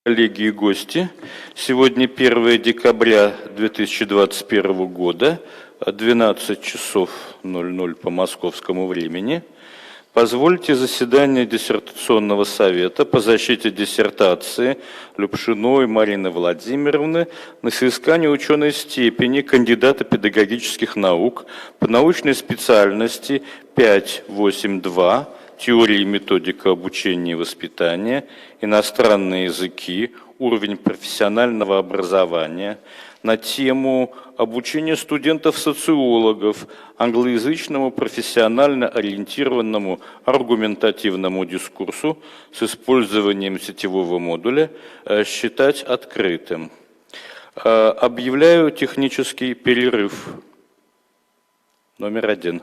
Коллеги и гости, сегодня 1 декабря 2021 года, 12 часов 00 по московскому времени. Позвольте заседание диссертационного совета по защите диссертации Lyubshiной Марины Владимировны на соискание ученой степени кандидата педагогических наук по научной специальности 582 «Теория и методика обучения и воспитания, иностранные языки, уровень профессионального образования» на тему обучения студентов-социологов англоязычному профессионально ориентированному аргументативному дискурсу с использованием сетевого модуля считать открытым. Объявляю технический перерыв номер 1.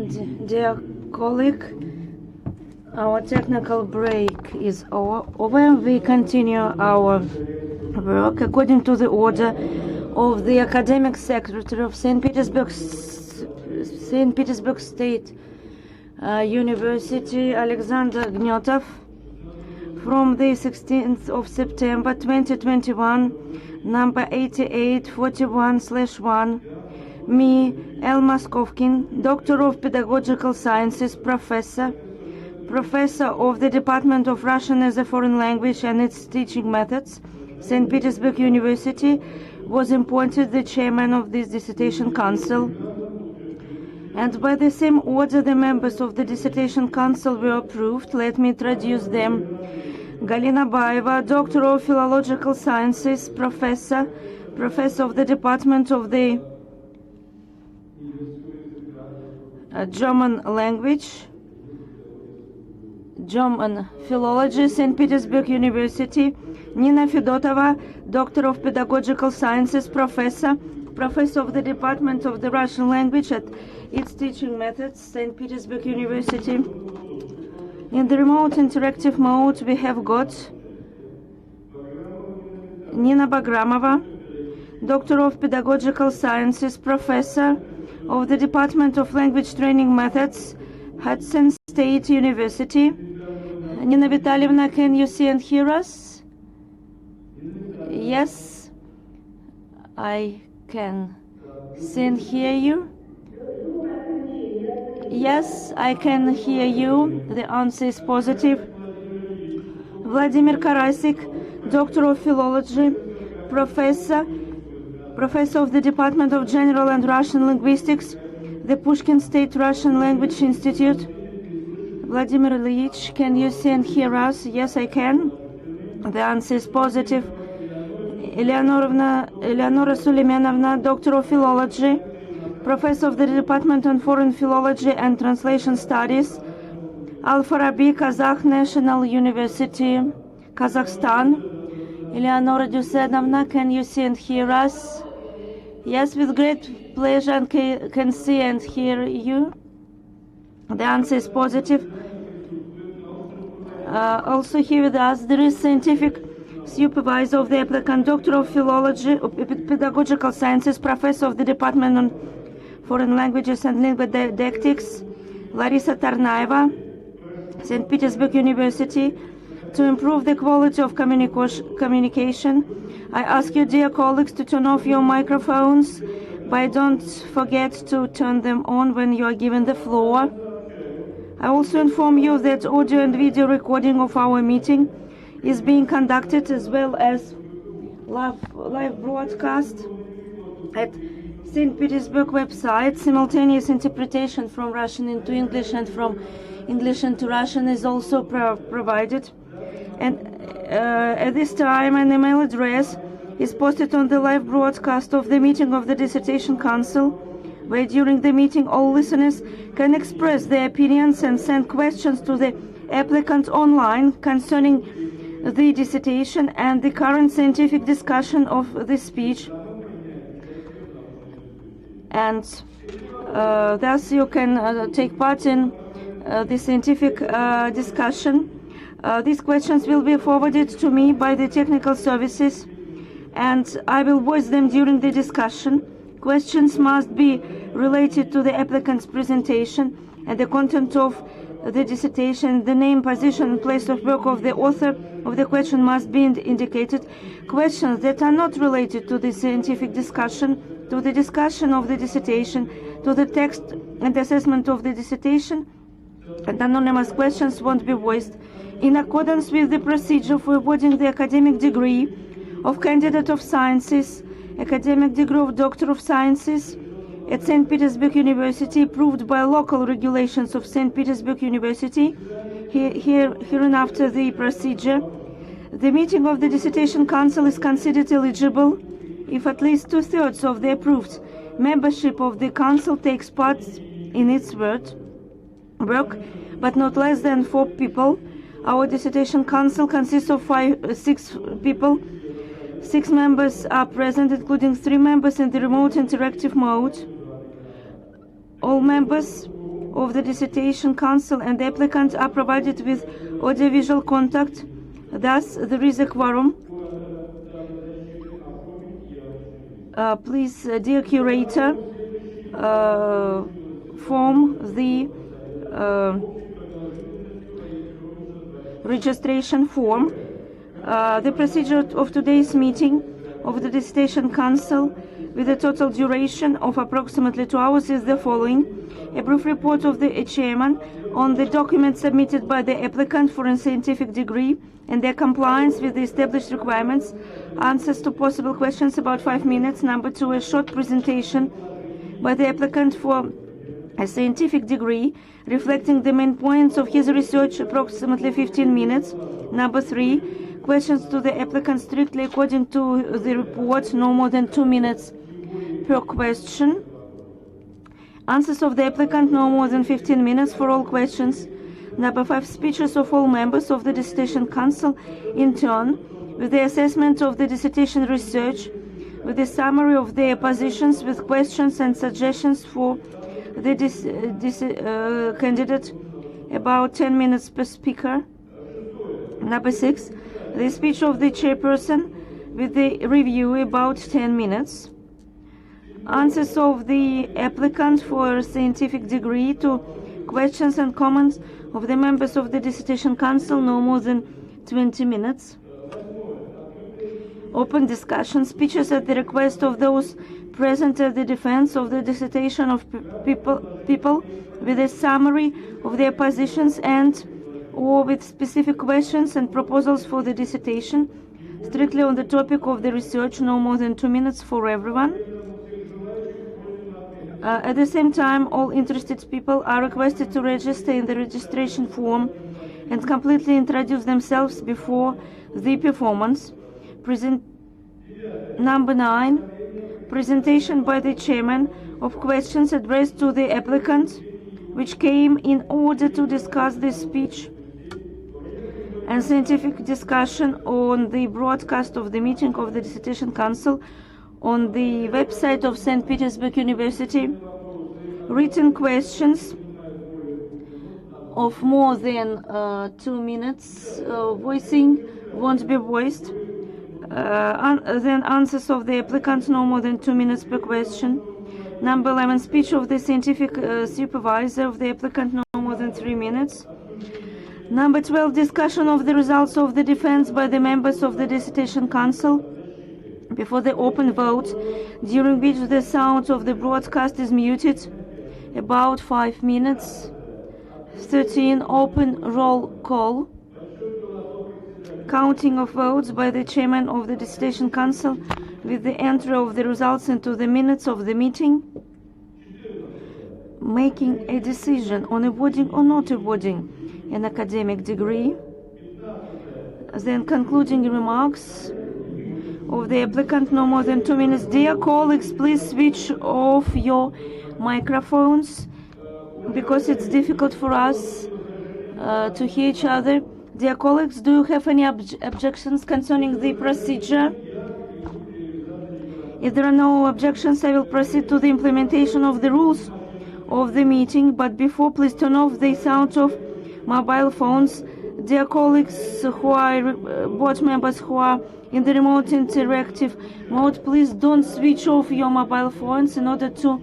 Dear colleague, our technical break is over. We continue our work according to the order of the Academic Secretary of St. Petersburg State University, Alexander Gnetov, from the 16th of September 2021, number 8841/1. Me, L. Moskovkin, Doctor of Pedagogical Sciences, Professor of the Department of Russian as a Foreign Language and its Teaching Methods, St. Petersburg University, was appointed the chairman of this Dissertation Council. And by the same order, the members of the Dissertation Council were approved. Let me introduce them. Galina Baeva, Doctor of Philological Sciences, Professor of the Department of the German Language, German Philology, St. Petersburg University. Nina Fedotova, Doctor of Pedagogical Sciences, Professor of the Department of the Russian Language and its Teaching Methods, St. Petersburg University. In the remote interactive mode, we have got Nina Bagramova, Doctor of Pedagogical Sciences, Professor of the Department of Language Training Methods, Hudson State University. Nina Vitalyevna, can you see and hear us? Yes, I can see and hear you. Yes, I can hear you. The answer is positive. Vladimir Karasik, Doctor of Philology, Professor of the Department of General and Russian Linguistics, the Pushkin State Russian Language Institute. Vladimir Ilyich, can you see and hear us? Yes, I can. The answer is positive. Eleonora Suleimanovna, Doctor of Philology, Professor of the Department on Foreign Philology and Translation Studies, Al-Farabi, Kazakh National University, Kazakhstan. Eleonora Dusenovna, can you see and hear us? Yes, with great pleasure, and can see and hear you. The answer is positive. Also here with us, there is scientific supervisor of the applicant, Doctor of Philology, Pedagogical Sciences, Professor of the Department on Foreign Languages and Linguistics, Larisa Tarnaeva, St. Petersburg University. To improve the quality of communication, I ask you, dear colleagues, to turn off your microphones, but don't forget to turn them on when you are given the floor. I also inform you that audio and video recording of our meeting is being conducted, as well as live broadcast at St. Petersburg website. Simultaneous interpretation from Russian into English and from English into Russian is also provided. And at this time, an email address is posted on the live broadcast of the meeting of the Dissertation Council, where during the meeting all listeners can express their opinions and send questions to the applicant online concerning the dissertation and the current scientific discussion of the speech. And thus you can take part in the scientific discussion. These questions will be forwarded to me by the technical services, and I will voice them during the discussion. Questions must be related to the applicant's presentation and the content of the dissertation. The name, position, and place of work of the author of the question must be indicated. Questions that are not related to the scientific discussion, to the discussion of the dissertation, to the text and assessment of the dissertation, and anonymous questions won't be voiced. In accordance with the procedure for awarding the academic degree of Candidate of Sciences, academic degree of Doctor of Sciences at St. Petersburg University, approved by local regulations of St. Petersburg University, hereinafter the procedure, the meeting of the Dissertation Council is considered eligible if at least 2/3 of the approved membership of the Council takes part in its work, but not less than 4 people. Our Dissertation Council consists of 6 people. 6 members are present, including 3 members in the remote interactive mode. All members of the Dissertation Council and the applicant are provided with audiovisual contact. Thus, there is a quorum. Please, dear curator, form the registration form. The procedure of today's meeting of the Dissertation Council with a total duration of approximately 2 hours is the following. A brief report of the chairman on the document submitted by the applicant for a scientific degree and their compliance with the established requirements. Answers to possible questions about 5 minutes. Number 2, a short presentation by the applicant for a scientific degree reflecting the main points of his research, approximately 15 minutes. Number 3, questions to the applicant strictly according to the report, no more than 2 minutes per question. Answers of the applicant, no more than 15 minutes for all questions. Number 5, speeches of all members of the Dissertation Council in turn, with the assessment of the dissertation research, with a summary of their positions, with questions and suggestions for the candidate, about 10 minutes per speaker. Number 6, the speech of the chairperson, with the review, about 10 minutes. Answers of the applicant for a scientific degree to questions and comments of the members of the Dissertation Council, no more than 20 minutes. Open discussion, speeches at the request of those present at the defense of the dissertation of people with a summary of their positions and or with specific questions and proposals for the dissertation, strictly on the topic of the research, no more than 2 minutes for everyone. At the same time, all interested people are requested to register in the registration form and completely introduce themselves before the performance. Number 9, presentation by the chairman of questions addressed to the applicant, which came in order to discuss the speech, and scientific discussion on the broadcast of the meeting of the Dissertation Council on the website of St. Petersburg University. Written questions of more than 2 minutes voicing won't be voiced. Then answers of the applicant, no more than 2 minutes per question. Number 11, speech of the scientific supervisor of the applicant, no more than 3 minutes. Number 12, discussion of the results of the defense by the members of the Dissertation Council before the open vote, during which the sound of the broadcast is muted, about 5 minutes. 13, open roll call, counting of votes by the chairman of the Dissertation Council with the entry of the results into the minutes of the meeting. Making a decision on awarding or not awarding an academic degree. Then concluding remarks of the applicant, no more than 2 minutes. Dear colleagues, please switch off your microphones because it's difficult for us to hear each other. Dear colleagues, do you have any objections concerning the procedure? If there are no objections, I will proceed to the implementation of the rules of the meeting, but before, please turn off the sound of mobile phones. Dear colleagues who are board members who are in the remote interactive mode, please don't switch off your mobile phones in order to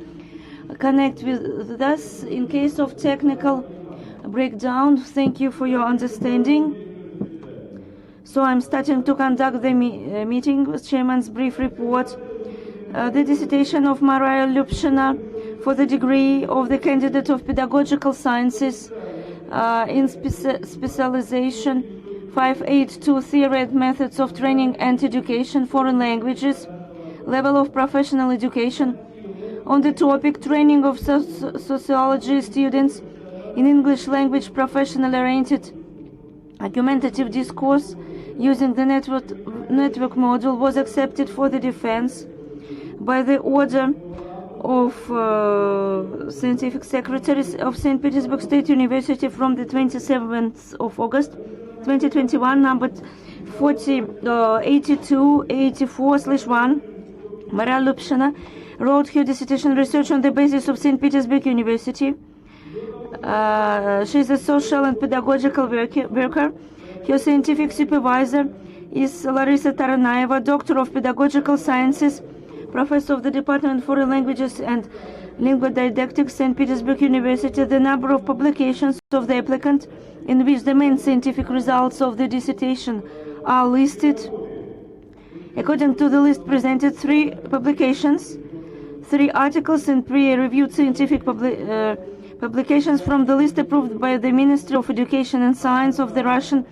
connect with us in case of technical breakdown. Thank you for your understanding. So I'm starting to conduct the meeting with Chairman's brief report. The dissertation of Marina Lyubshina for the degree of the Candidate of Pedagogical Sciences in specialization 582 Theory and Methods of Training and Education, Foreign Languages, Level of Professional Education, on the topic Training of Sociology Students in English Language Professional-Oriented Argumentative Discourse using the network module, was accepted for the defense by the order of Scientific Secretaries of St. Petersburg State University from the 27th of August 2021, numbered 8284/1. Marina Lyubshina wrote her dissertation research on the basis of St. Petersburg University She's a social and pedagogical worker. Her scientific supervisor is Larisa Taranaeva, Doctor of Pedagogical Sciences, Professor of the Department of Foreign Languages and Linguodidactics, St. Petersburg University. The number of publications of the applicant in which the main scientific results of the dissertation are listed. According to the list presented, 3 publications, 3 articles and peer-reviewed scientific publications from the list approved by the Ministry of Education and Science of the Russian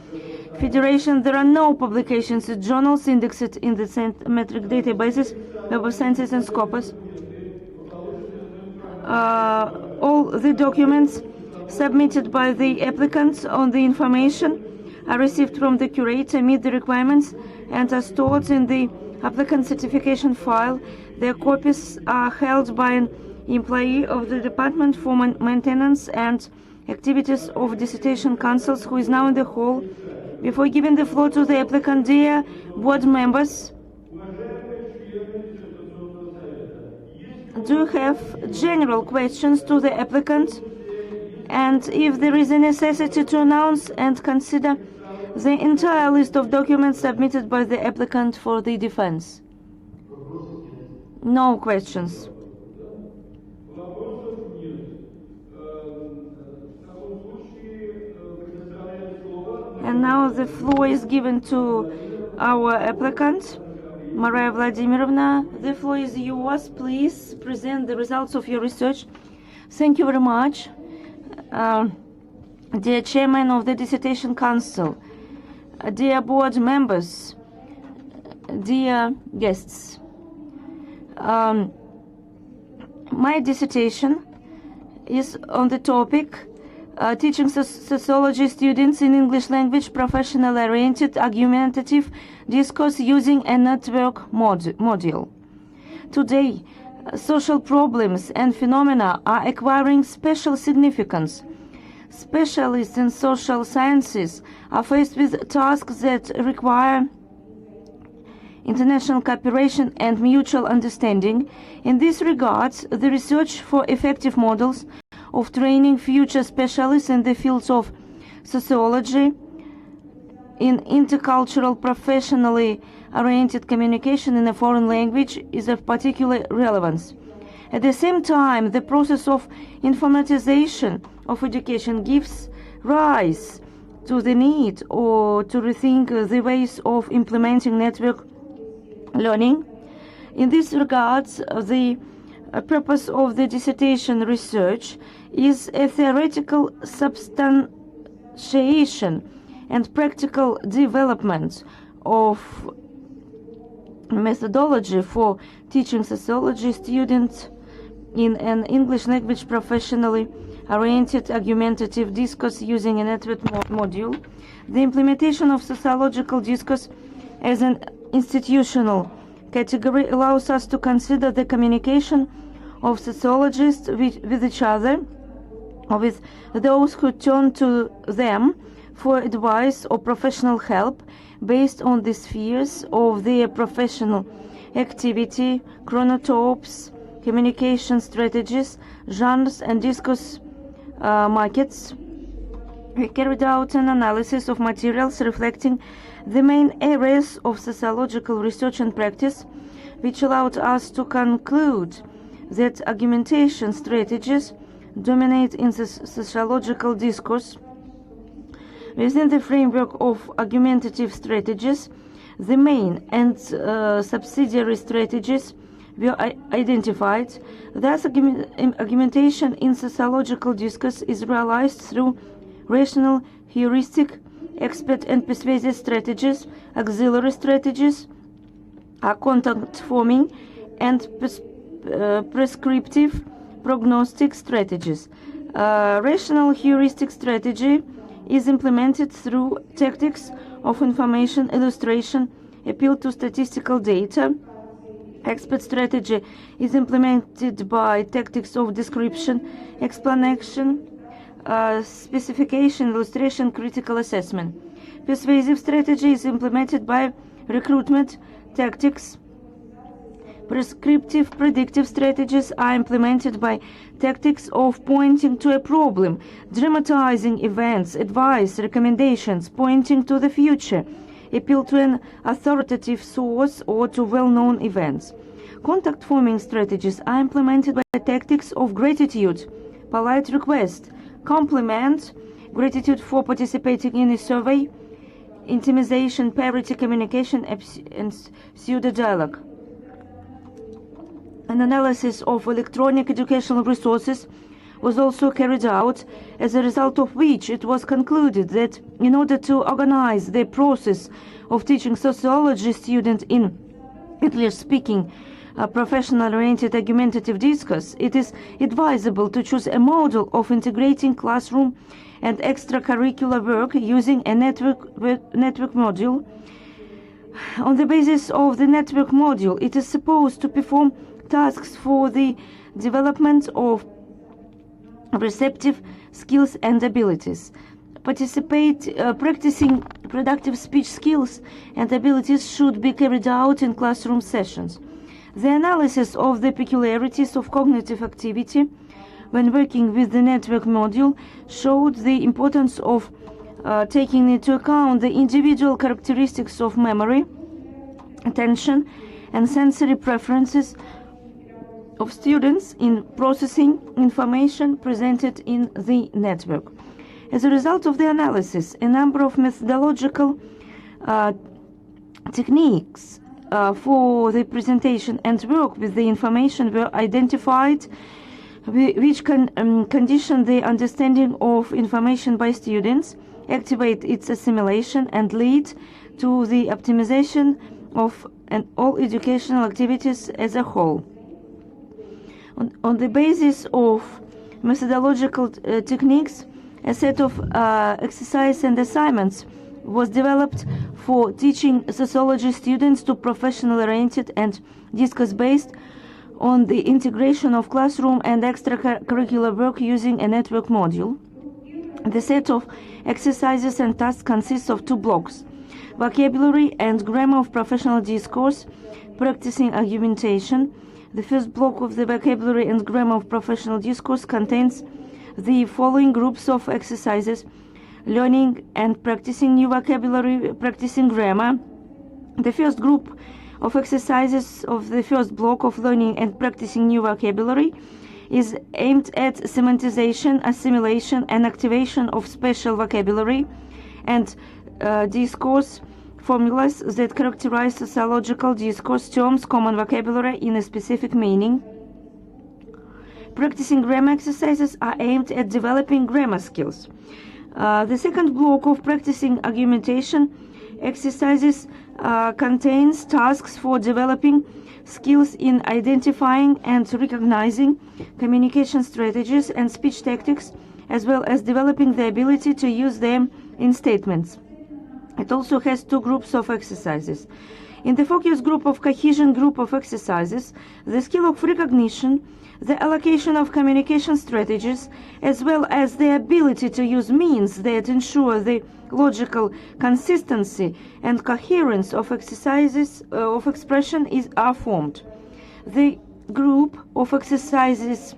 Federation. There are no publications in journals indexed in the metric databases, Web of Sciences and Scopus. All the documents submitted by the applicants on the information are received from the curator, meet the requirements, and are stored in the applicant certification file. Their copies are held by an employee of the Department for Maintenance and Activities of Dissertation Councils, who is now in the hall. Before giving the floor to the applicant, dear board members, do you have general questions to the applicant? And if there is a necessity to announce and consider the entire list of documents submitted by the applicant for the defense? No questions. And now the floor is given to our applicant, Marina Vladimirovna. The floor is yours. Please present the results of your research. Thank you very much. Dear Chairman of the Dissertation Council, dear board members, dear guests, my dissertation is on the topic teaching sociology students in English language professionally oriented argumentative discourse using a network module. Today, social problems and phenomena are acquiring special significance. Specialists in social sciences are faced with tasks that require international cooperation and mutual understanding. In this regard, the research for effective models of training future specialists in the fields of sociology, in intercultural professionally oriented communication in a foreign language is of particular relevance. At the same time, the process of informatization of education gives rise to the need to rethink the ways of implementing network learning. In this regard, the purpose of the dissertation research is a theoretical substantiation and practical development of methodology for teaching sociology students in an English language professionally oriented argumentative discourse using a network module. The implementation of sociological discourse as an institutional category allows us to consider the communication of sociologists with each other, or with those who turn to them for advice or professional help based on the spheres of their professional activity, chronotopes, communication strategies, genres, and discourse markets. We carried out an analysis of materials reflecting the main areas of sociological research and practice, which allowed us to conclude that argumentation strategies dominate in the sociological discourse. Within the framework of argumentative strategies, the main and subsidiary strategies were identified. Thus, argumentation in sociological discourse is realized through rational, heuristic, expert and persuasive strategies, auxiliary strategies, content-forming, and prescriptive prognostic strategies. Rational heuristic strategy is implemented through tactics of information illustration, appeal to statistical data. Expert strategy is implemented by tactics of description, explanation, specification, illustration, critical assessment. Persuasive strategy is implemented by recruitment tactics, Prescriptive predictive strategies are implemented by tactics of pointing to a problem, dramatizing events, advice, recommendations, pointing to the future, appeal to an authoritative source or to well-known events. Contact-forming strategies are implemented by tactics of gratitude, polite request, compliment, gratitude for participating in a survey, intimization, parity communication, and pseudo-dialogue. An analysis of electronic educational resources was also carried out, as a result of which it was concluded that in order to organize the process of teaching sociology students in English-speaking professional-oriented argumentative discourse, it is advisable to choose a model of integrating classroom and extracurricular work using a network module. On the basis of the network module, it is supposed to perform tasks for the development of receptive skills and abilities. Practicing productive speech skills and abilities should be carried out in classroom sessions. The analysis of the peculiarities of cognitive activity when working with the network module showed the importance of taking into account the individual characteristics of memory, attention, and sensory preferences of students in processing information presented in the network. As a result of the analysis, a number of methodological techniques for the presentation and work with the information were identified, which can condition the understanding of information by students, activate its assimilation, and lead to the optimization of all educational activities as a whole. On the basis of methodological techniques, a set of exercises and assignments was developed for teaching sociology students to professional-oriented and discourse-based on the integration of classroom and extracurricular work using a network module. The set of exercises and tasks consists of 2 blocks: vocabulary and grammar of professional discourse, practicing argumentation. The first block of the vocabulary and grammar of professional discourse contains the following groups of exercises: learning and practicing new vocabulary, practicing grammar. The first group of exercises of the first block of learning and practicing new vocabulary is aimed at semantization, assimilation, and activation of special vocabulary and discourse formulas that characterize sociological discourse terms, common vocabulary in a specific meaning. Practicing grammar exercises are aimed at developing grammar skills. The second block of practicing argumentation exercises contains tasks for developing skills in identifying and recognizing communication strategies and speech tactics, as well as developing the ability to use them in statements. It also has 2 groups of exercises. In the focus group of cohesion group of exercises, the skill of recognition, the allocation of communication strategies, as well as the ability to use means that ensure the logical consistency and coherence of exercises of expression are formed. The group of exercises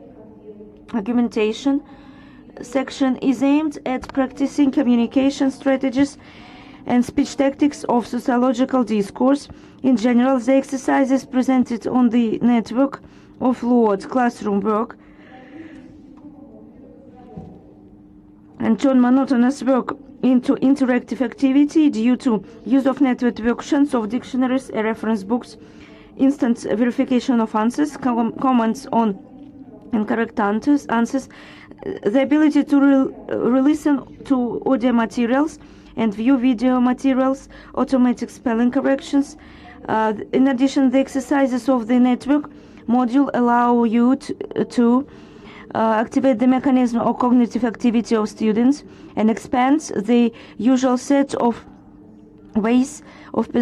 argumentation section is aimed at practicing communication strategies and speech tactics of sociological discourse. In general, the exercises presented on the network offload classroom work and turn monotonous work into interactive activity due to use of network versions of dictionaries, reference books, instant verification of answers, comments on incorrect answers, the ability to listen to audio materials and view video materials, automatic spelling corrections. In addition, the exercises of the network module allow you to activate the mechanism of cognitive activity of students and expand the usual set of ways of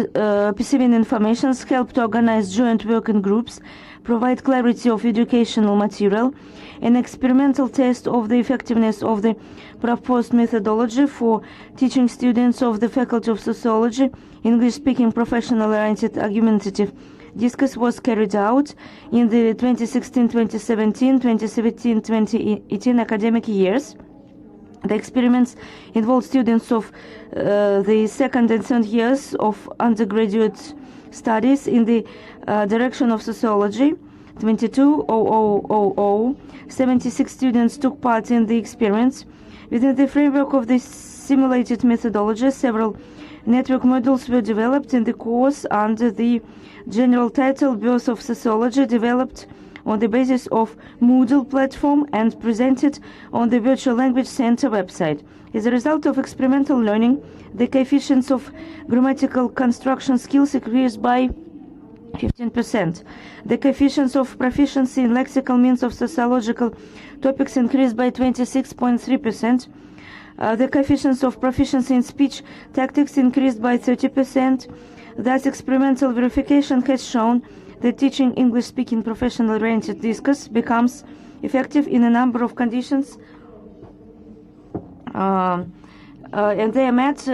perceiving information, help to organize joint work in groups, provide clarity of educational material, an experimental test of the effectiveness of the proposed methodology for teaching students of the Faculty of Sociology, English-speaking professional-oriented argumentative discourse was carried out in the 2016-2017, 2017-2018 academic years. The experiments involved students of the second and third years of undergraduate studies in the direction of sociology. 22,000, 76 students took part in the experiments. Within the framework of this simulated methodology, several network models were developed in the course under the general title Birth of Sociology, developed on the basis of Moodle platform and presented on the Virtual Language Center website. As a result of experimental learning, the coefficients of grammatical construction skills increased by 15%. The coefficients of proficiency in lexical means of sociological topics increased by 26.3%. The coefficients of proficiency in speech tactics increased by 30%. Thus, experimental verification has shown that teaching English-speaking professional-oriented discourse becomes effective in a number of conditions, and they are met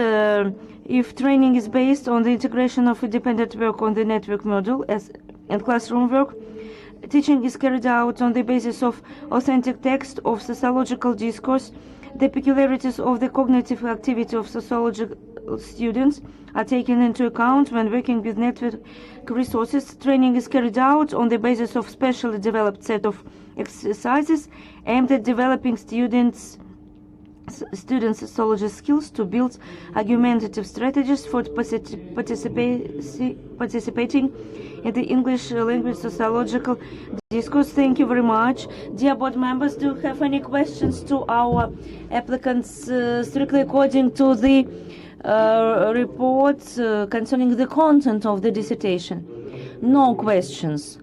if training is based on the integration of independent work on the network model and classroom work. Teaching is carried out on the basis of authentic text of sociological discourse. The peculiarities of the cognitive activity of sociological students are taken into account when working with network resources. Training is carried out on the basis of specially developed set of exercises aimed at developing students' sociology skills to build argumentative strategies for participating in the English language sociological discourse. Thank you very much. Dear board members, do you have any questions to our applicants strictly according to the report concerning the content of the dissertation? No questions.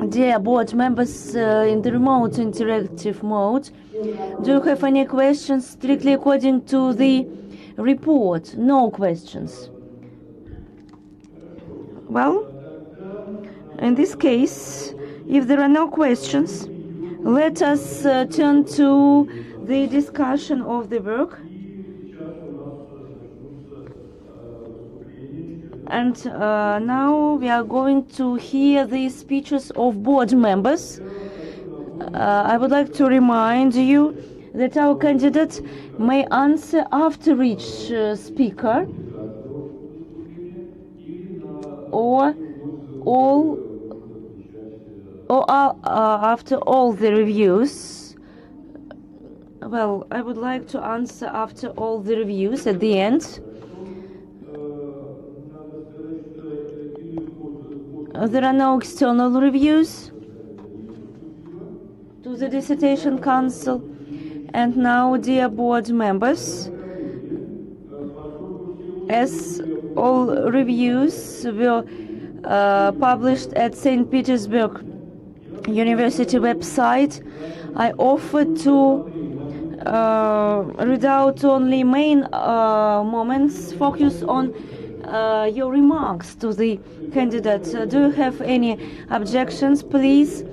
Dear board members in the remote interactive mode, do you have any questions strictly according to the report? No questions. Well, in this case, if there are no questions, let us turn to the discussion of the work. And now we are going to hear the speeches of board members. I would like to remind you that our candidate may answer after each speaker or after all the reviews. Well, I would like to answer after all the reviews at the end. There are no external reviews to the Dissertation Council. And now, dear board members, as all reviews were published at St. Petersburg University website, I offer to read out only main moments, focus on your remarks to the candidate. Do you have any objections? Please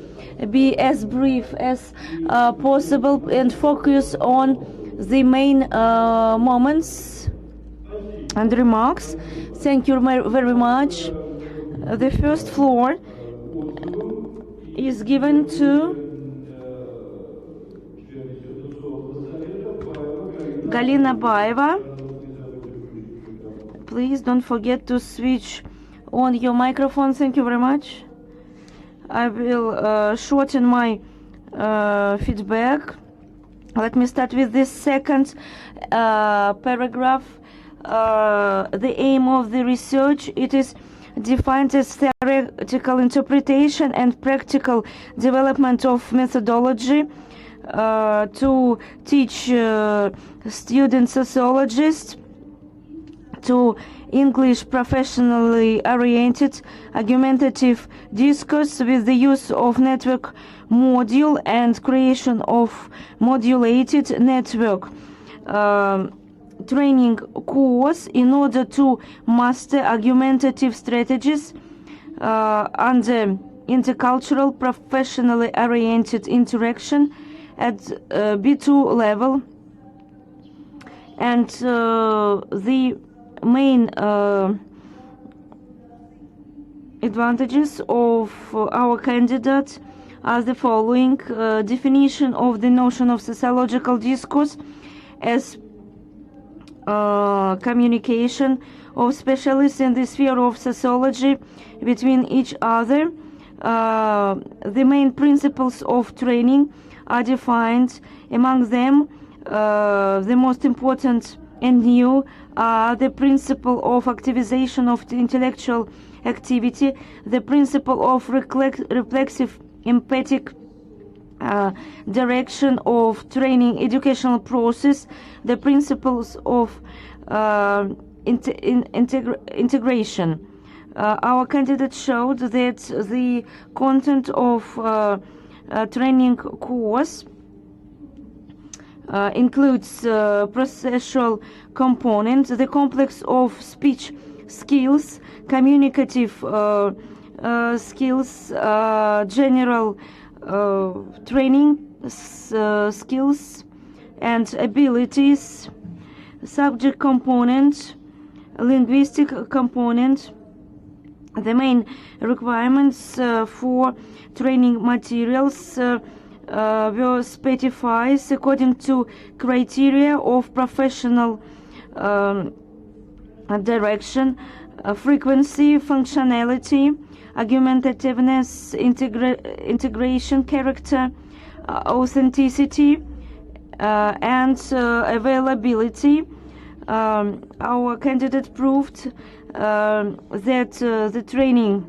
be as brief as possible and focus on the main moments and remarks. Thank you very much. The first floor is given to Galina Baeva. Please don't forget to switch on your microphone. Thank you very much. I will shorten my feedback. Let me start with this second paragraph. The aim of the research, it is defined as theoretical interpretation and practical development of methodology to teach student sociologists to English professionally oriented argumentative discourse with the use of network module and creation of modulated network training course in order to master argumentative strategies under intercultural professionally oriented interaction at B2 level. And the main advantages of our candidate are the following: definition of the notion of sociological discourse as communication of specialists in the sphere of sociology between each other. The main principles of training are defined. Among them, the most important and new are the principle of activization of the intellectual activity, the principle of reflexive empathic direction of training educational process, the principles of integration. Our candidate showed that the content of training course includes processual components, the complex of speech skills, communicative skills, general training skills and abilities, subject component, linguistic component. The main requirements for training materials were specified according to criteria of professional direction, frequency, functionality, argumentativeness, integration, character, authenticity, and availability. Our candidate proved that the training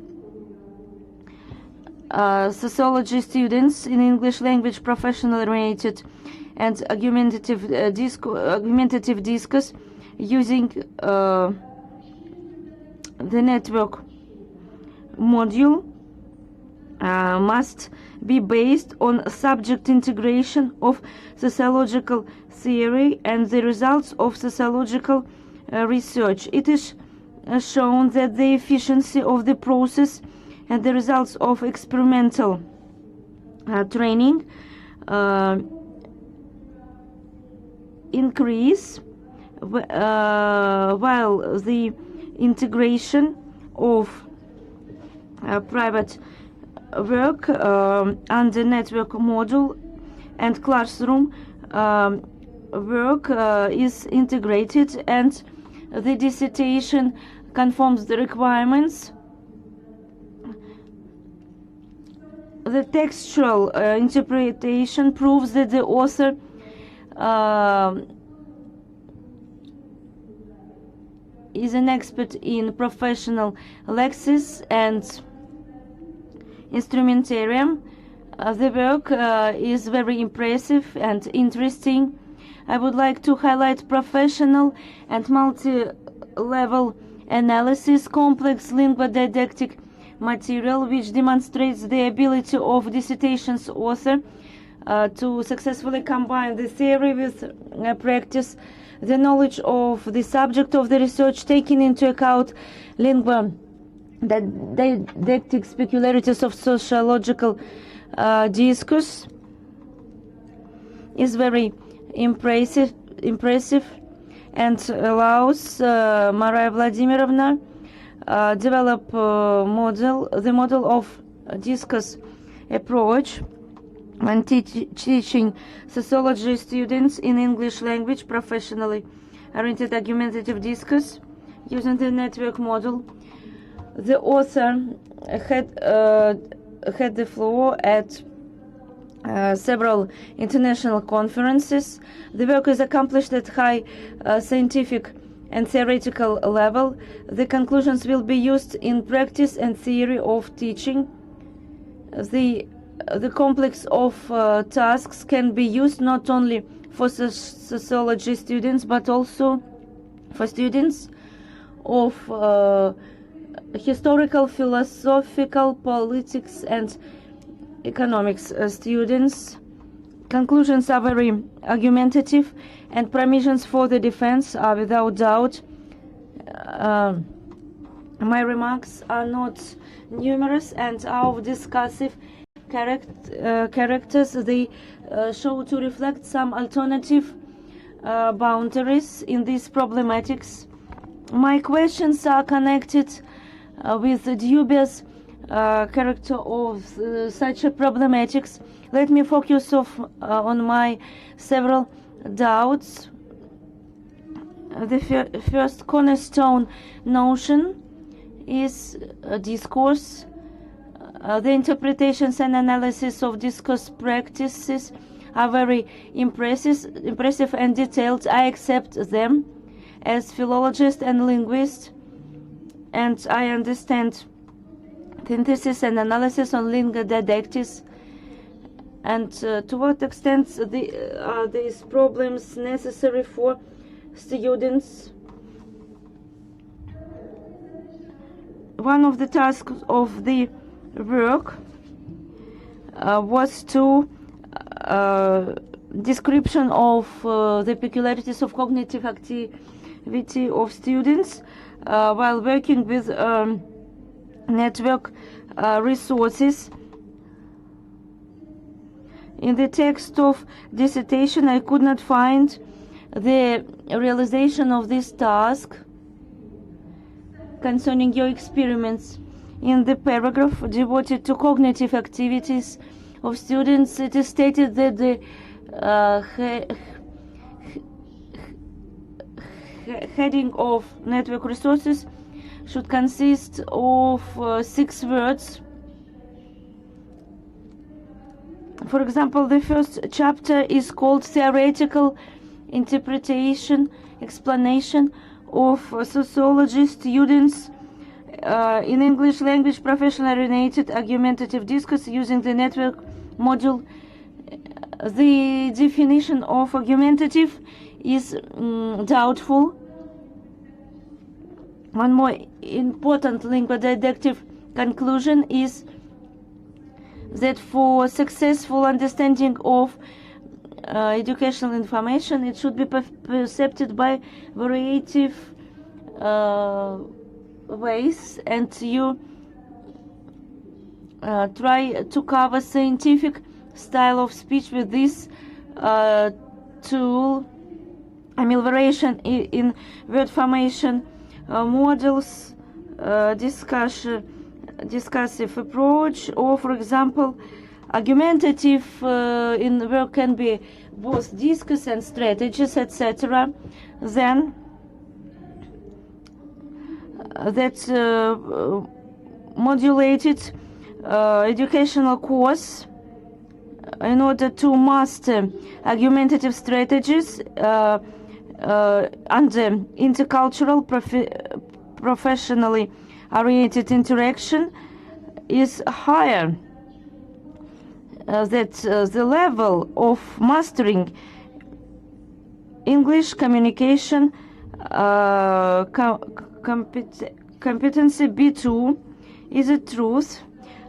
sociology students in English language professional oriented and argumentative discourse using the network module must be based on subject integration of sociological theory and the results of sociological research. It is shown that the efficiency of the process and the results of experimental training increase, while the integration of private work under network module and classroom work is integrated, and the dissertation conforms the requirements. The textual interpretation proves that the author is an expert in professional lexis and instrumentarium. The work is very impressive and interesting. I would like to highlight professional and multi-level analysis, complex linguodidactic material, which demonstrates the ability of dissertation's author to successfully combine the theory with practice, the knowledge of the subject of the research, taking into account linguodidactic peculiarities of sociological discourse, is very impressive and allows Marina Vladimirovna develop the model of discourse approach when teaching sociology students in English language professionally oriented argumentative discourse using the network model. The author had the floor at several international conferences. The work is accomplished at high scientific and theoretical level. The conclusions will be used in practice and theory of teaching. The complex of tasks can be used not only for sociology students but also for students of historical, philosophical, politics and economics students. Conclusions are very argumentative and permissions for the defense are without doubt. My remarks are not numerous and are of discursive characters. They show to reflect some alternative boundaries in these problematics. My questions are connected with the dubious character of such a problematics. Let me focus on my several doubts. The first cornerstone notion is discourse. The interpretations and analysis of discourse practices are very impressive and detailed. I accept them as philologist and linguist, and I understand synthesis and analysis on lingua didactis, and to what extent are these problems necessary for students. One of the tasks of the work was to description of the peculiarities of cognitive activity of students while working with network resources. In the text of dissertation, I could not find the realization of this task concerning your experiments. In the paragraph devoted to cognitive activities of students, it is stated that the heading of network resources should consist of 6 words. For example, the first chapter is called Theoretical Interpretation, Explanation of Sociology, Students in English Language, Professional Oriented Argumentative Discourse using the network module. The definition of argumentative is doubtful. One more important lingua didactic conclusion is that for successful understanding of educational information, it should be perceived by variative ways, and you try to cover scientific style of speech with this tool. Amelioration in word formation models, discursive approach, or for example argumentative in work can be both discourse and strategies, etc. Then that modulated educational course in order to master argumentative strategies under intercultural professionally oriented interaction is higher. That the level of mastering English communication competency B2 is a truth.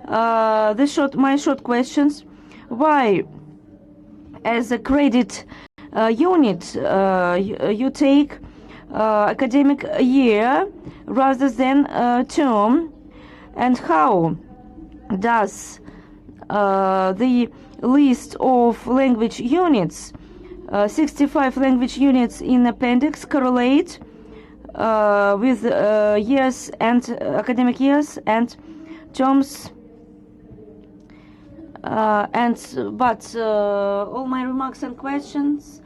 My short questions: why, as a credit unit, you take academic year rather than term, and how does the list of language units, 65 language units in appendix, correlate with years and academic years and terms? But all my remarks and questions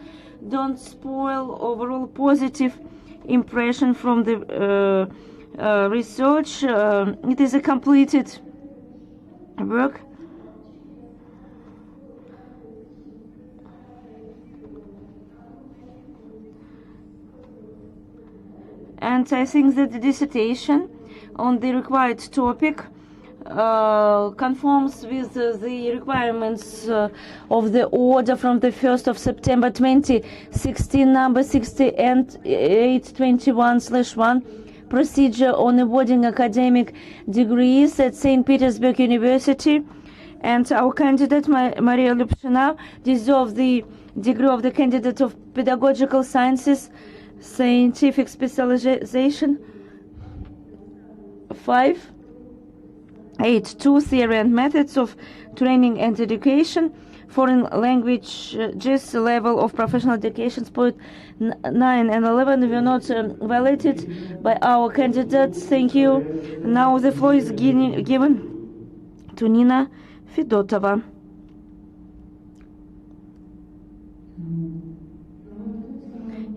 don't spoil overall positive impression from the research. It is a completed work. And I think that the dissertation on the required topic conforms with the requirements of the order from the 1st of September 2016, number 6821/1, procedure on awarding academic degrees at St. Petersburg University. And our candidate, Maria Lyubshina, deserves the degree of the Candidate of Pedagogical Sciences, Scientific Specialization 5.8.2 Theory and Methods of Training and Education, foreign languages level of professional education, point 9 and 11 were not validated by our candidates. Thank you. Now the floor is given to Nina Fedotova.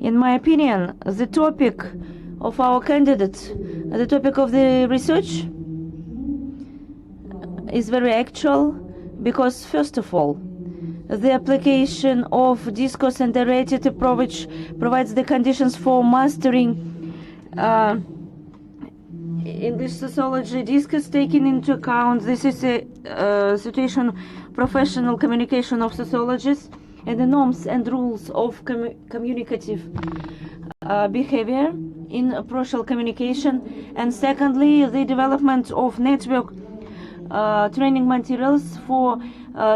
In my opinion, the topic of our candidate, the topic of the research is very actual because, first of all, the application of discourse and narrative approach provides the conditions for mastering English sociology discourse, taking into account this is a situation professional communication of sociologists and the norms and rules of communicative behavior in approachal communication, and secondly, the development of network training materials for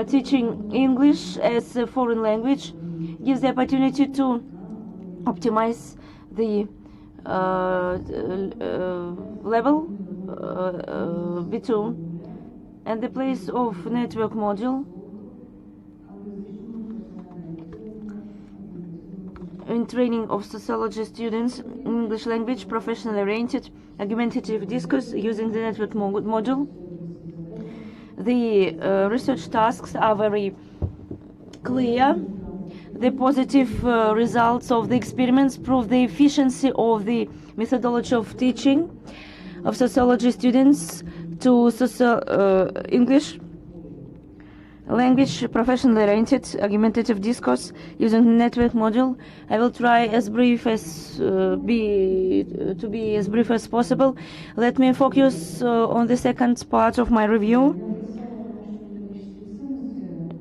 teaching English as a foreign language gives the opportunity to optimize the level B2 and the place of network module in training of sociology students in English language, professionally oriented, argumentative discourse using the network module. The research tasks are very clear. The positive results of the experiments prove the efficiency of the methodology of teaching of sociology students to English language, professionally oriented, argumentative discourse using the network module. I will try as brief as to be as brief as possible. Let me focus on the second part of my review.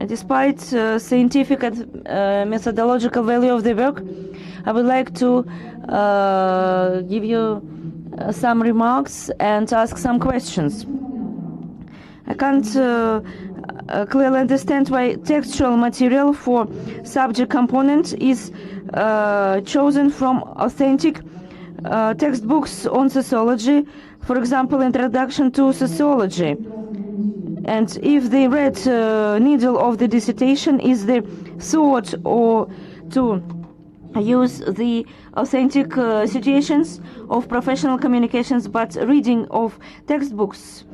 Despite scientific and methodological value of the work, I would like to give you some remarks and ask some questions. I can't clearly understand why textual material for subject component is chosen from authentic textbooks on sociology, for example, Introduction to Sociology. And if the red needle of the dissertation is the thought or to use the authentic situations of professional communications, but reading of textbooks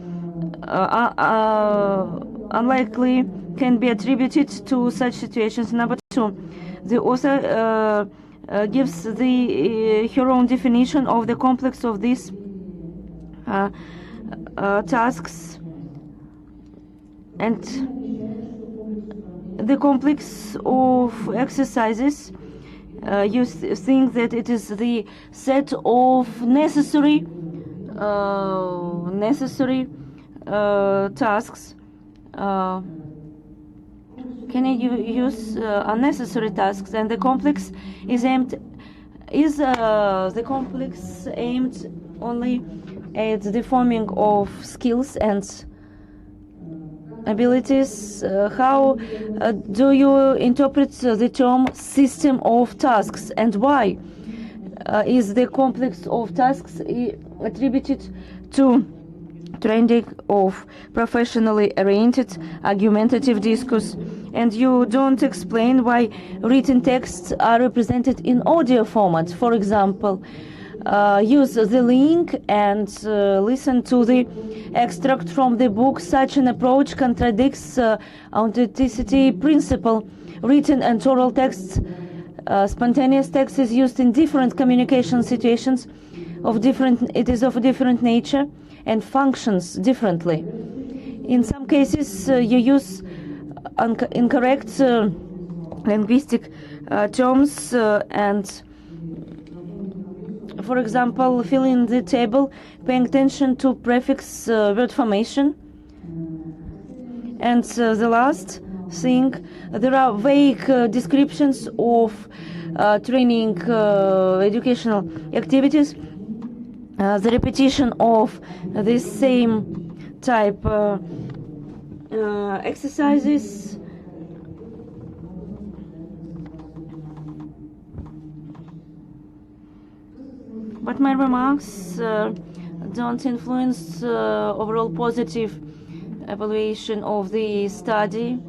unlikely can be attributed to such situations. Number two, the author gives her own definition of the complex of these tasks, and the complex of exercises. You think that it is the set of necessary tasks. Can you use unnecessary tasks? And the complex is aimed only at the forming of skills and abilities. How do you interpret the term system of tasks, and why is the complex of tasks attributed to training of professionally oriented argumentative discourse? And you don't explain why written texts are represented in audio format. For example, use the link and listen to the extract from the book. Such an approach contradicts authenticity principle. Written and oral texts, spontaneous text is used in different communication situations. It is of a different nature and functions differently. In some cases, you use incorrect linguistic terms and, for example, filling the table, paying attention to prefix word formation. And the last thing, there are vague descriptions of training educational activities. The repetition of the same type exercises but my remarks don't influence overall positive evaluation of the study.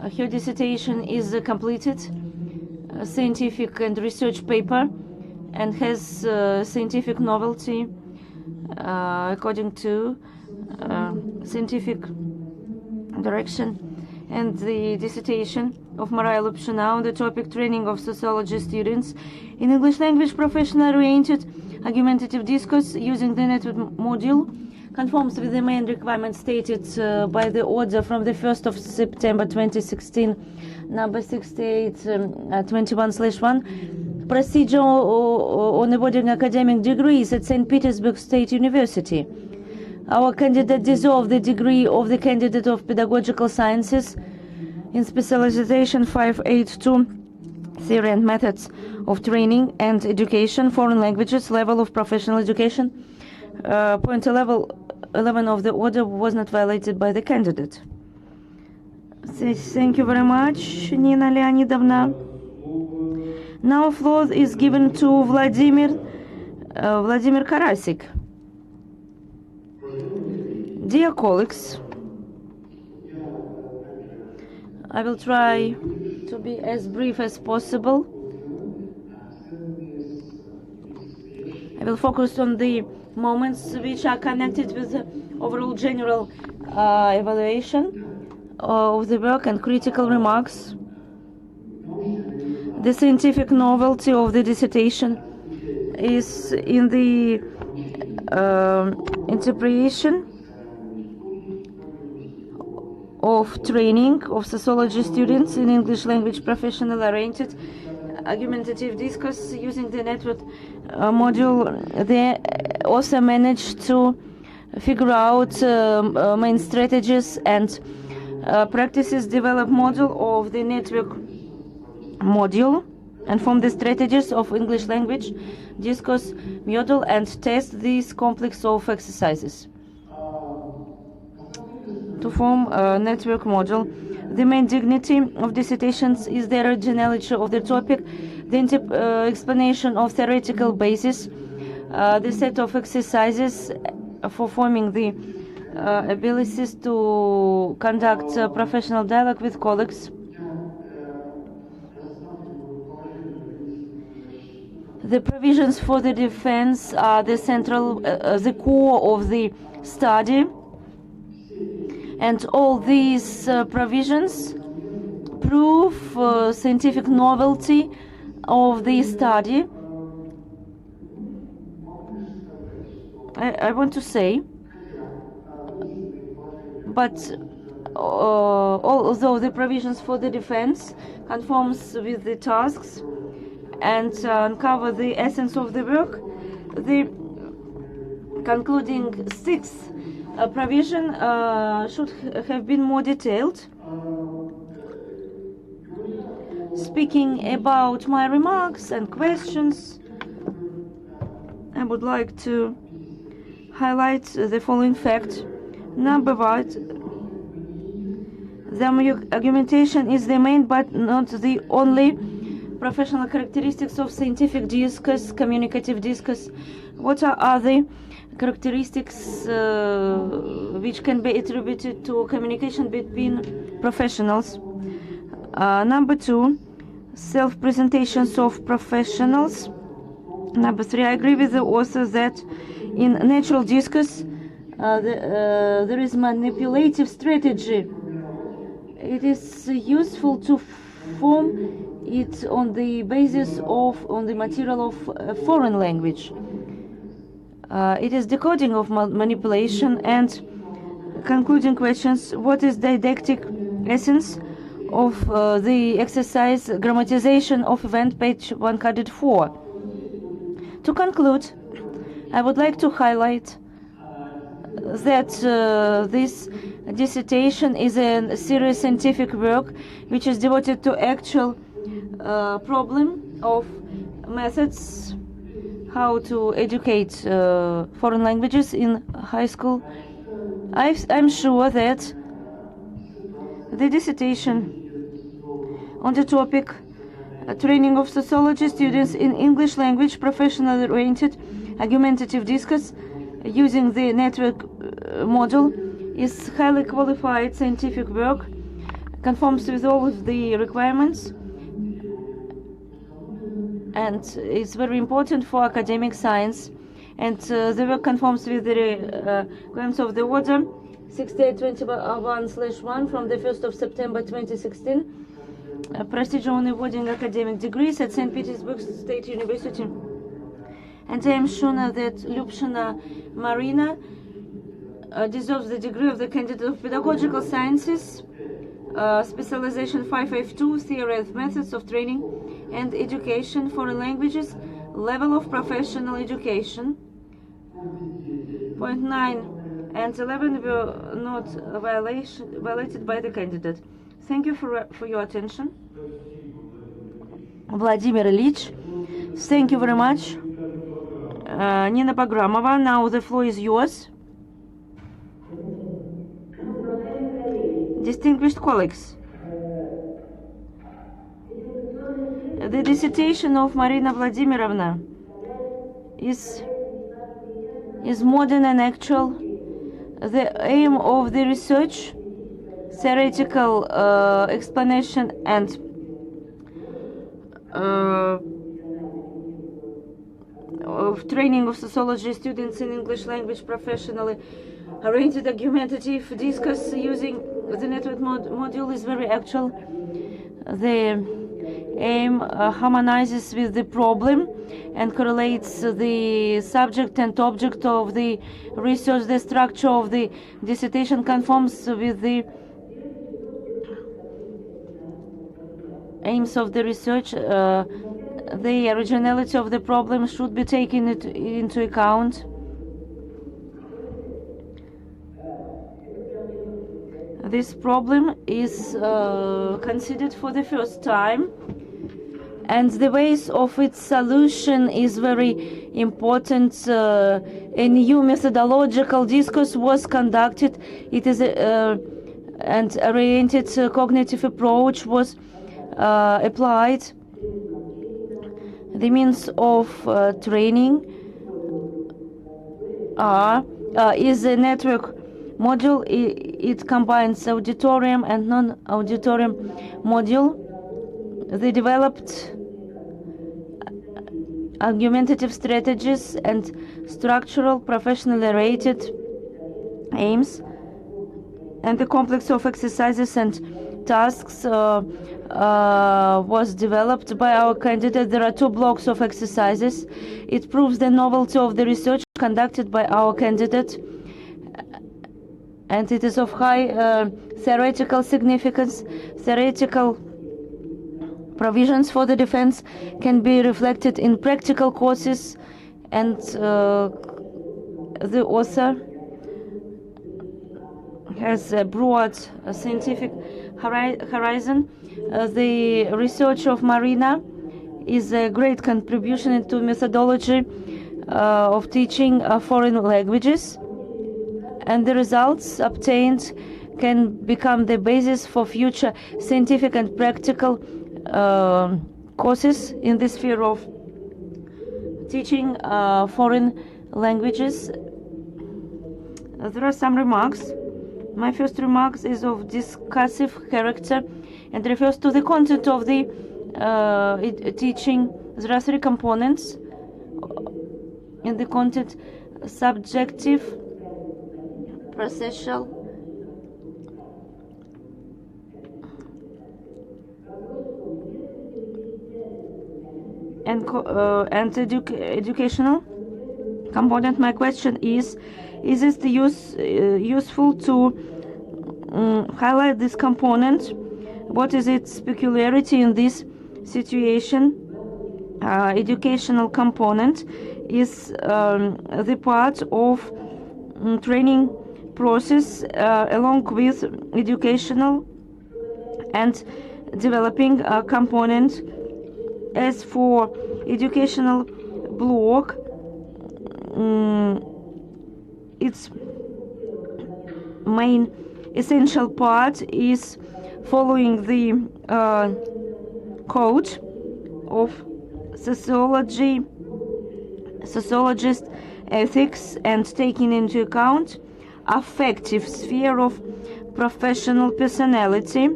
Her dissertation is a completed scientific and research paper and has scientific novelty according to scientific direction. And the dissertation of Marina Lyubshina on the topic training of sociology students in English language professional-oriented argumentative discourse using the network module conforms with the main requirements stated by the order from the 1st of September 2016, number 6821/1, procedure on awarding academic degrees at St. Petersburg State University. Our candidate deserved the degree of the Candidate of Pedagogical Sciences in specialization 582, theory and methods of training and education, foreign languages, level of professional education. Point 11 of the order was not violated by the candidate. Thank you very much, Nina Leonidovna. Now floor is given to Vladimir Karasik. Dear colleagues, I will try to be as brief as possible. I will focus on the moments which are connected with the overall general evaluation of the work and critical remarks. The scientific novelty of the dissertation is in the interpretation of training of sociology students in English language professional-oriented argumentative discourse using the network module. They also managed to figure out main strategies and practices, develop module of the network module, and from the strategies of English language discourse module, and test this complex of exercises to form a network module. The main dignity of dissertations is the originality of the topic, the explanation of theoretical basis, the set of exercises for forming the abilities to conduct professional dialogue with colleagues. The provisions for the defense are the central, the core of the study, and all these provisions prove scientific novelty of the study. I want to say, but although the provisions for the defense conforms with the tasks and uncover the essence of the work, the concluding sixth provision should have been more detailed. Speaking about my remarks and questions, I would like to highlight the following fact. Number one, the argumentation is the main but not the only professional characteristics of scientific discourse, communicative discourse. What are other characteristics which can be attributed to communication between professionals? Number two, self-presentations of professionals. Number three, I agree with the author that in natural discourse there is manipulative strategy. It is useful to form it on the basis of, on the material of a foreign language. It is decoding of manipulation. And concluding questions: what is didactic essence of the exercise grammatization of event, page 104? To conclude, I would like to highlight that this dissertation is a serious scientific work which is devoted to actual problem of methods how to educate foreign languages in high school. I'm sure that the dissertation on the topic training of sociology students in English language professional-oriented argumentative discourse using the network module is highly qualified scientific work conforms with all of the requirements, and it's very important for academic science. And the work conforms with the requirements of the order 6821/1 from the 1st of September 2016. Procedure on awarding academic degrees at St. Petersburg State University. And I am sure that Lyubshina Marina deserves the degree of the Candidate of Pedagogical Sciences, specialization 5F2, theory and methods of training and education, foreign languages, level of professional education. Point 9 and 11 were not violated by the candidate. Thank you for your attention. Vladimir Ilyich, thank you very much. Nina Pogramova, now the floor is yours. Distinguished colleagues, the dissertation of Marina Vladimirovna is modern and actual. The aim of the research, theoretical explanation and of training of sociology students in English language professionally oriented argumentative discourse using the network module is very actual. The aim harmonizes with the problem and correlates the subject and object of the research. The structure of the dissertation conforms with the aims of the research. The originality of the problem should be taken into account. This problem is considered for the first time, and the ways of its solution is very important. A new methodological discourse was conducted. It is and oriented cognitive approach was applied. The means of training is a network module. It combines auditorium and non-auditorium module. They developed argumentative strategies and structural, professionally rated aims, and the complex of exercises and tasks was developed by our candidate. There are 2 blocks of exercises. It proves the novelty of the research conducted by our candidate, and it is of high theoretical significance. Theoretical provisions for the defense can be reflected in practical courses, and the author has a broad scientific horizon. The research of Marina is a great contribution into methodology of teaching foreign languages, and the results obtained can become the basis for future scientific and practical courses in the sphere of teaching foreign languages. There are some remarks. My first remarks is of discursive character and refers to the content of the teaching. There are 3 components in the content: subjective, processual, and educational component. My question is it useful to highlight this component? What is its peculiarity in this situation? Educational component is the part of training process along with educational and developing component. As for educational block, its main essential part is following the code of sociologist ethics and taking into account affective sphere of professional personality.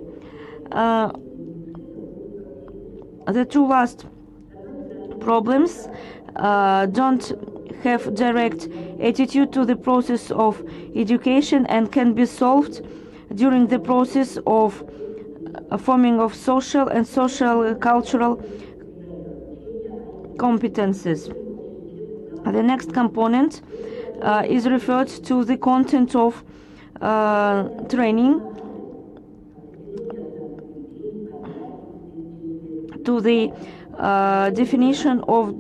The two last problems don't have direct attitude to the process of education and can be solved during the process of forming of social and social cultural competences. The next component is referred to the content of training, to the definition of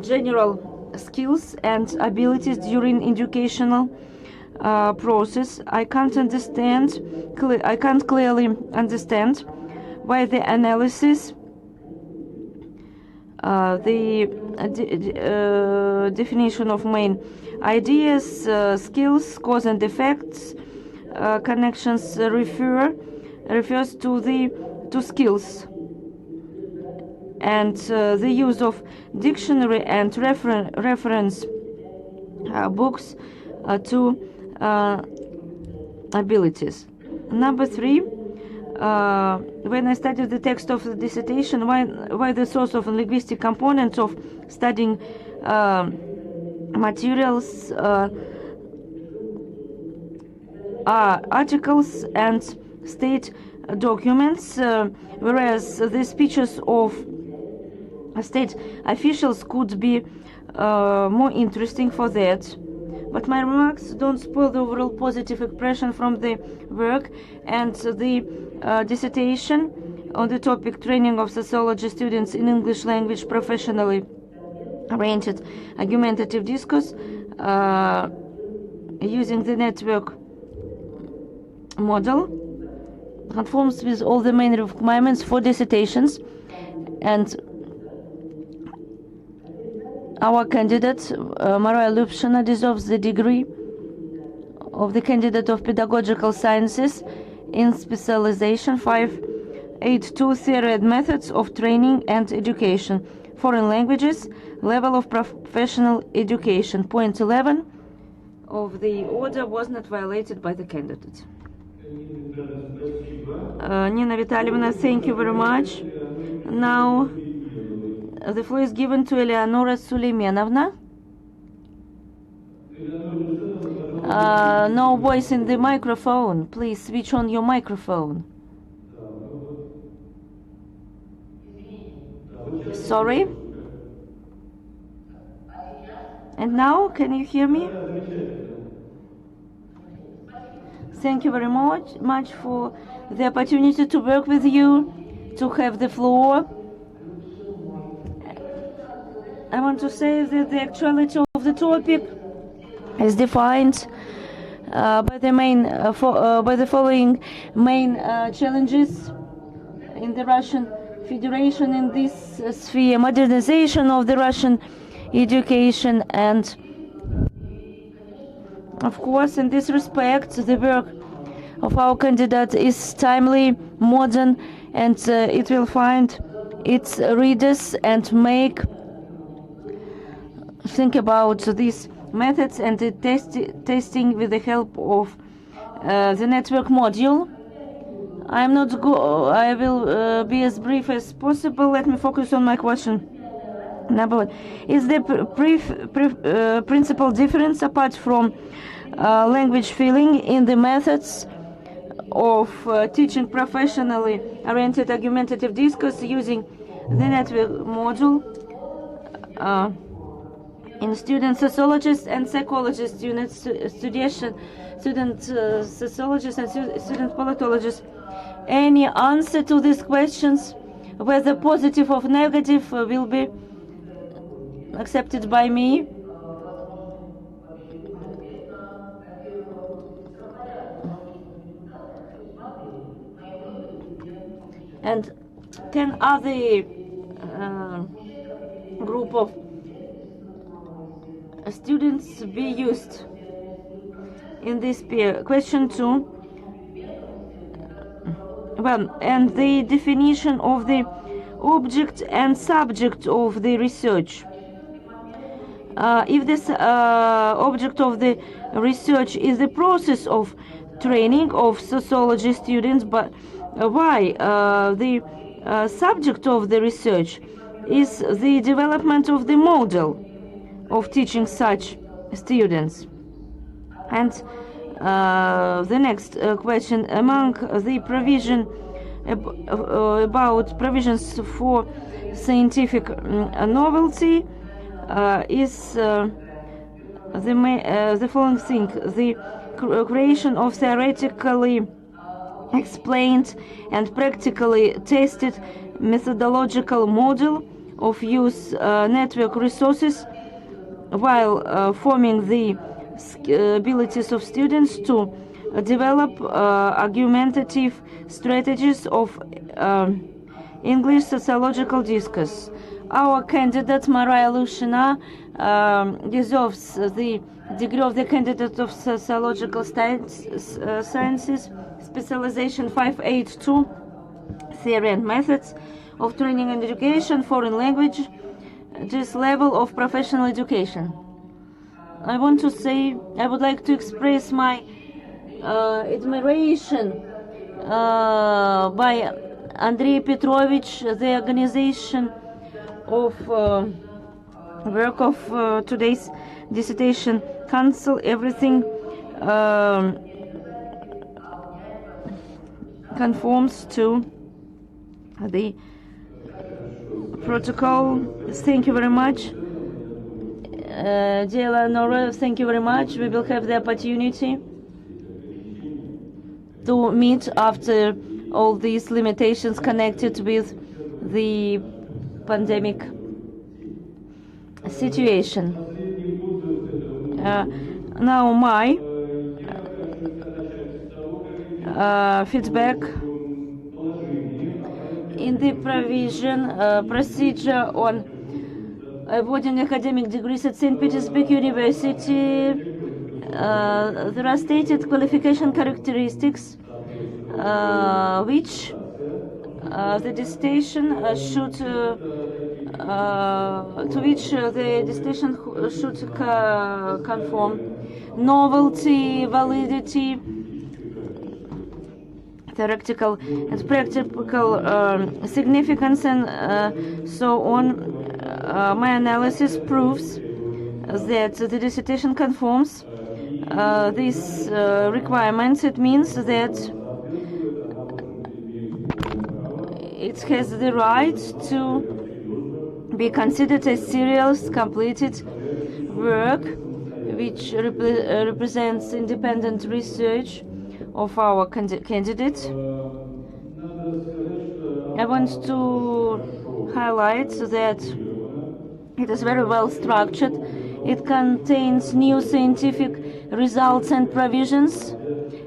general skills and abilities during educational process. I can't clearly understand why the analysis, the definition of main ideas, skills, cause and effects, connections refers to skills, and the use of dictionary and reference books to abilities. Number 3, when I studied the text of the dissertation, why the source of linguistic component of studying materials are articles and state documents, whereas the speeches of state officials could be more interesting for that. But my remarks don't spoil the overall positive impression from the work, and the dissertation on the topic training of sociology students in English language professionally oriented argumentative discourse using the network model conforms with all the main requirements for dissertations, and our candidate, Marina Lyubshina, deserves the degree of the Candidate of Pedagogical Sciences in specialization 582 Theory and Methods of Training and Education, Foreign Languages, Level of Professional Education. Point 11 of the order was not violated by the candidate. Nina Vitalyevna, thank you very much. Now the floor is given to Eleonora Suleimenovna. No voice in the microphone. Please switch on your microphone. Sorry. And now, can you hear me? Thank you very much for the opportunity to work with you, to have the floor. I want to say that the actuality of the topic is defined by the following main challenges in the Russian Federation in this sphere: modernization of the Russian education, and of course, in this respect, the work of our candidate is timely, modern, and it will find its readers and think about these methods and the testing with the help of the network module. I will be as brief as possible. Let me focus on my question. Number 1, is the principal difference apart from language feeling in the methods of teaching professionally oriented argumentative discourse using the network module in student sociologists and psychologists, student sociologists and student politologists? Any answer to these questions, whether positive or negative, will be accepted by me? And can other group of students be used in this peer? Question 2. Well, and the definition of the object and subject of the research. If this object of the research is the process of training of sociology students, but why the subject of the research is the development of the model of teaching such students. And the next question, among the provision about provisions for scientific novelty is the following thing: the creation of theoretically explained and practically tested methodological model of use network resources, while forming the abilities of students to develop argumentative strategies of English sociological discourse. Our candidate, Marina Lyubshina, deserves the degree of the Candidate of Sociological Sciences, specialization 582, theory and methods of training and education, foreign language, this level of professional education. I want to say, I would like to express my admiration by Andrei Petrovich, the organization of work of today's dissertation council. Everything conforms to the protocol. Thank you very much. Dear Eleonora, thank you very much. We will have the opportunity to meet after all these limitations connected with the pandemic situation. Now my feedback in the procedure on awarding academic degrees at St. Petersburg University. There are stated qualification characteristics which the dissertation should to which the dissertation should conform: novelty, validity, theoretical and practical significance, and so on. My analysis proves that the dissertation conforms these requirements. It means that it has the right to be considered a serious, completed work which represents independent research of our candidate. I want to highlight that it is very well structured. It contains new scientific results and provisions,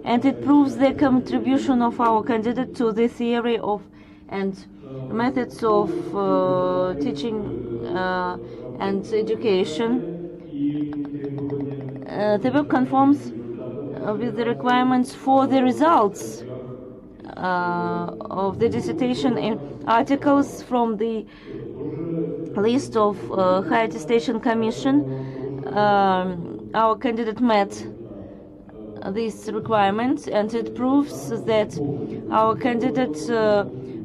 and it proves the contribution of our candidate to the theory of and methods of teaching and education. The work conforms with the requirements for the results of the dissertation in articles from the list of Higher Attestation Commission. Our candidate met these requirements, and it proves that our candidate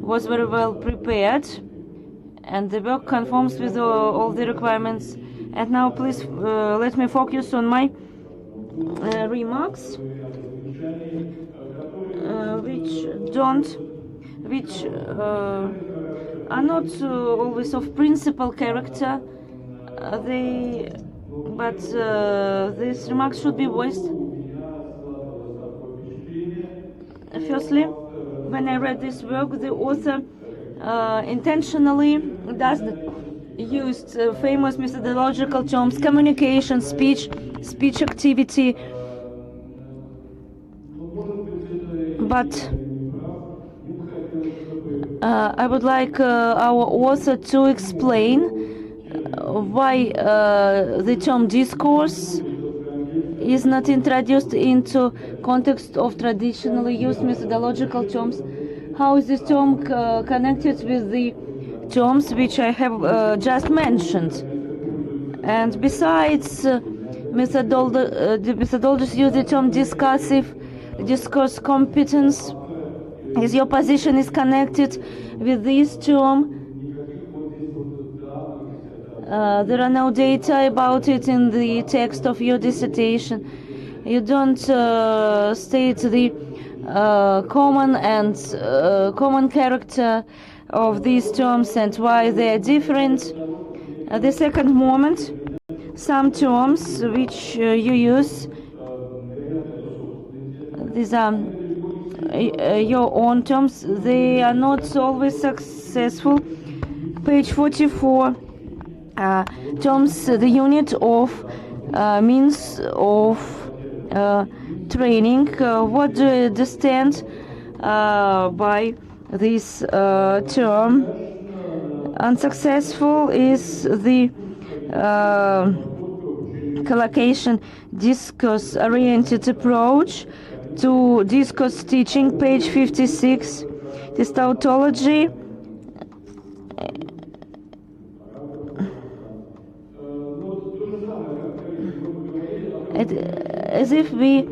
was very well prepared, and the work conforms with all the requirements. And now please let me focus on my remarks, which are not always of principal character. But these remarks should be voiced. Firstly, when I read this work, the author intentionally doesn't use famous methodological terms: communication, speech activity. But I would like our author to explain why the term discourse is not introduced into context of traditionally used methodological terms. How is this term connected with the terms which I have just mentioned? And besides, the methodologists use the term discursive discourse competence, is your position is connected with this term. There are no data about it in the text of your dissertation. You don't state the common character of these terms and why they are different. The second moment, some terms which you use, these are your own terms, they are not always successful. Page 44, terms, the unit of means of training. What do you understand by this term? Unsuccessful is the collocation discourse-oriented approach to discourse teaching, page 56. This tautology as if we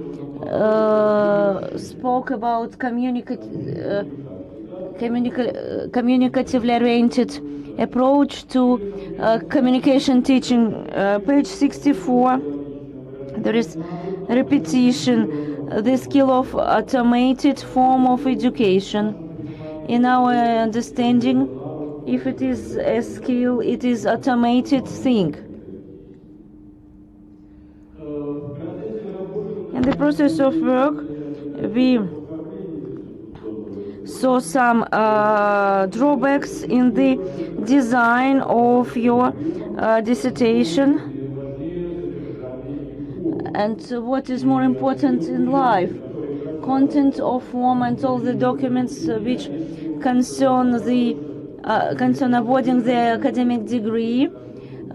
spoke about communicatively oriented approach to communication teaching, page 64. There is repetition, the skill of automated form of education. In our understanding, if it is a skill, it is automated thing. In the process of work, we saw some drawbacks in the design of your dissertation. And what is more important in life? Content or form, and all the documents which concern awarding the academic degree.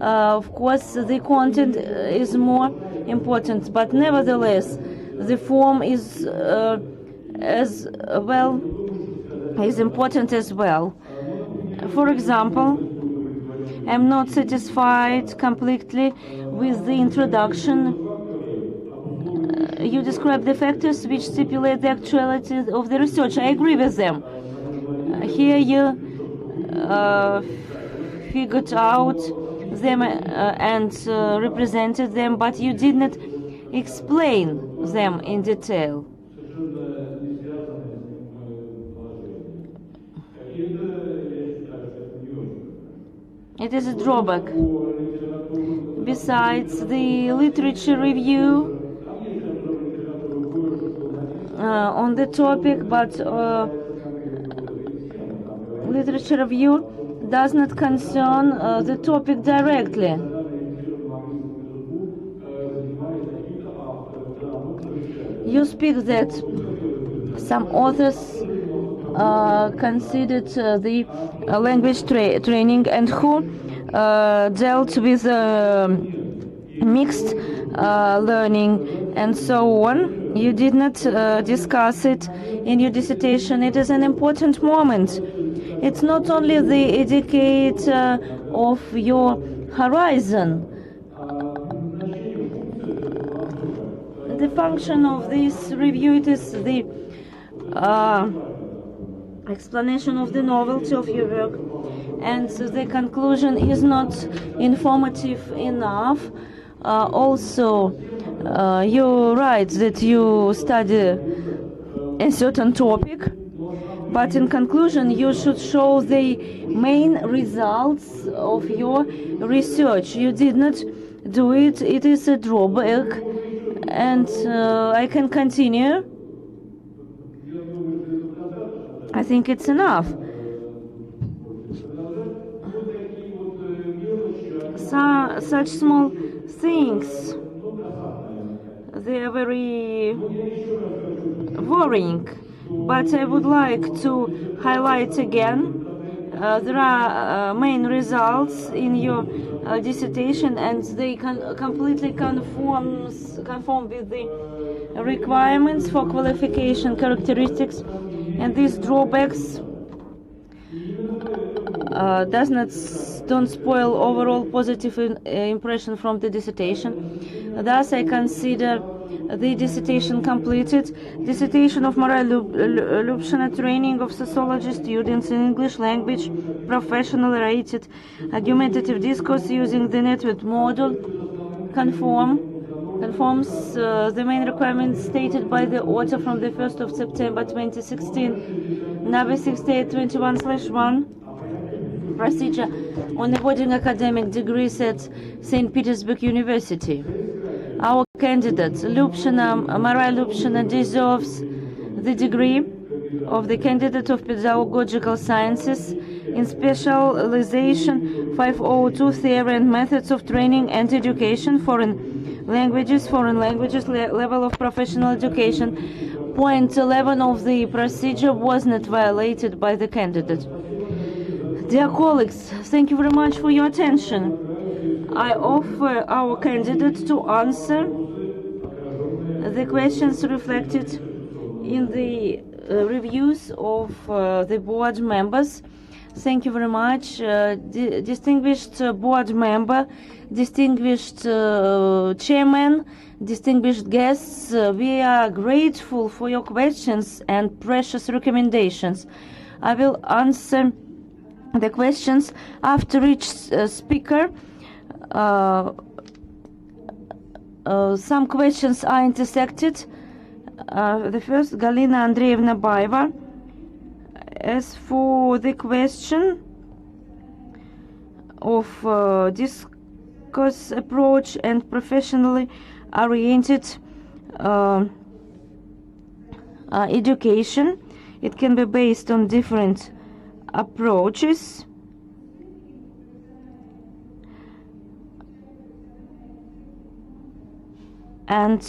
Of course, the content is more important, but nevertheless, the form is as well is important as well. For example, I'm not satisfied completely with the introduction. You describe the factors which stipulate the actuality of the research. I agree with them. Here you figured out them and represented them, but you did not explain them in detail. It is a drawback. Besides the literature review on the topic, but literature review does not concern the topic directly. You speak that some authors considered the language training and who dealt with mixed learning and so on. You did not discuss it in your dissertation. It is an important moment. It's not only the indicator of your horizon. The function of this review, it is the explanation of the novelty of your work, and the conclusion is not informative enough. Also, you write that you study a certain topic, but in conclusion you should show the main results of your research. You did not do it. It is a drawback, and I can continue. I think it's enough. Such small things, they are very worrying, but I would like to highlight again there are main results in your dissertation, and they completely conform with the requirements for qualification characteristics, and these drawbacks don't spoil overall positive impression from the dissertation. Thus, I consider the dissertation completed. Dissertation of Marina Lyubshina, training of sociology students in English language, professionally rated, argumentative discourse using the network model, conforms the main requirements stated by the author from the 1st of September 2016, number 6821/1. Procedure on awarding academic degrees at St. Petersburg University. Our candidate, Marina Lyubshina, deserves the degree of the Candidate of Pedagogical Sciences in specialization 502 Theory and Methods of Training and Education, Foreign Languages, level of professional education. Point 11 of the procedure was not violated by the candidate. Dear colleagues, thank you very much for your attention. I offer our candidate to answer the questions reflected in the reviews of the board members. Thank you very much. Distinguished board member, distinguished chairman, distinguished guests, we are grateful for your questions and precious recommendations. I will answer the questions after each speaker. Some questions are intersected. The first, Galina Andreevna Baeva. As for the question of discourse approach and professionally oriented education, it can be based on different approaches. And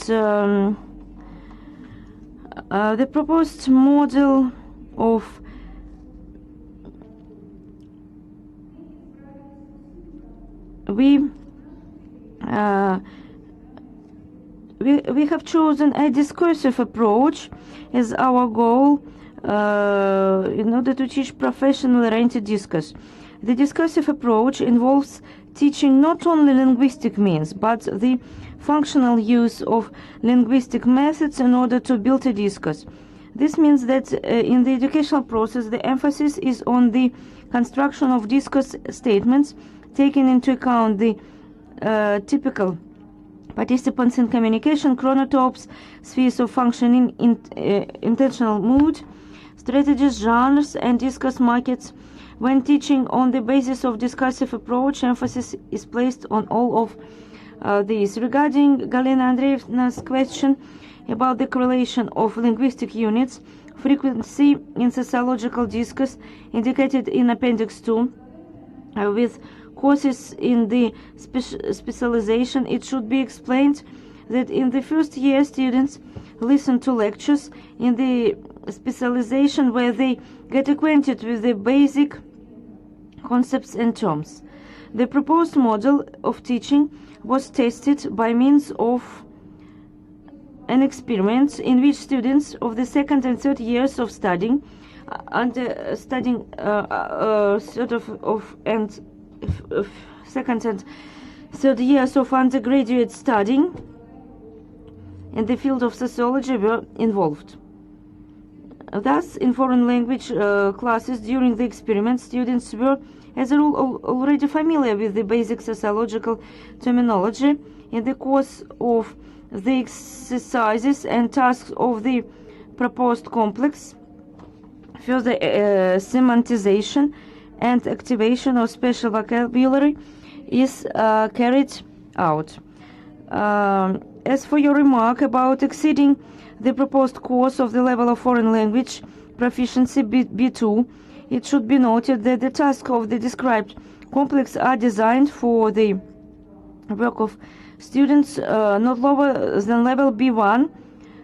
the proposed model of we have chosen a discursive approach as our goal in order to teach professionally oriented discourse. The discursive approach involves teaching not only linguistic means, but the functional use of linguistic methods in order to build a discourse. This means that in the educational process, the emphasis is on the construction of discourse statements, taking into account the typical participants in communication, chronotopes, spheres of functioning, intentional mood, strategies, genres, and discourse markets. When teaching on the basis of discursive approach, emphasis is placed on all of these. Regarding Galina Andreevna's question about the correlation of linguistic units, frequency in sociological discourse indicated in Appendix 2, with courses in the specialization, it should be explained that in the first year students listen to lectures in the specialization where they get acquainted with the basic concepts and terms. The proposed model of teaching was tested by means of an experiment in which students of the second and third years of studying second and third years of undergraduate studying in the field of sociology were involved. Thus, in foreign language classes during the experiment, students were, as a rule, already familiar with the basic sociological terminology. In the course of the exercises and tasks of the proposed complex, further semantization and activation of special vocabulary is carried out. As for your remark about exceeding the proposed course of the level of foreign language proficiency B2, it should be noted that the tasks of the described complex are designed for the work of students not lower than level B1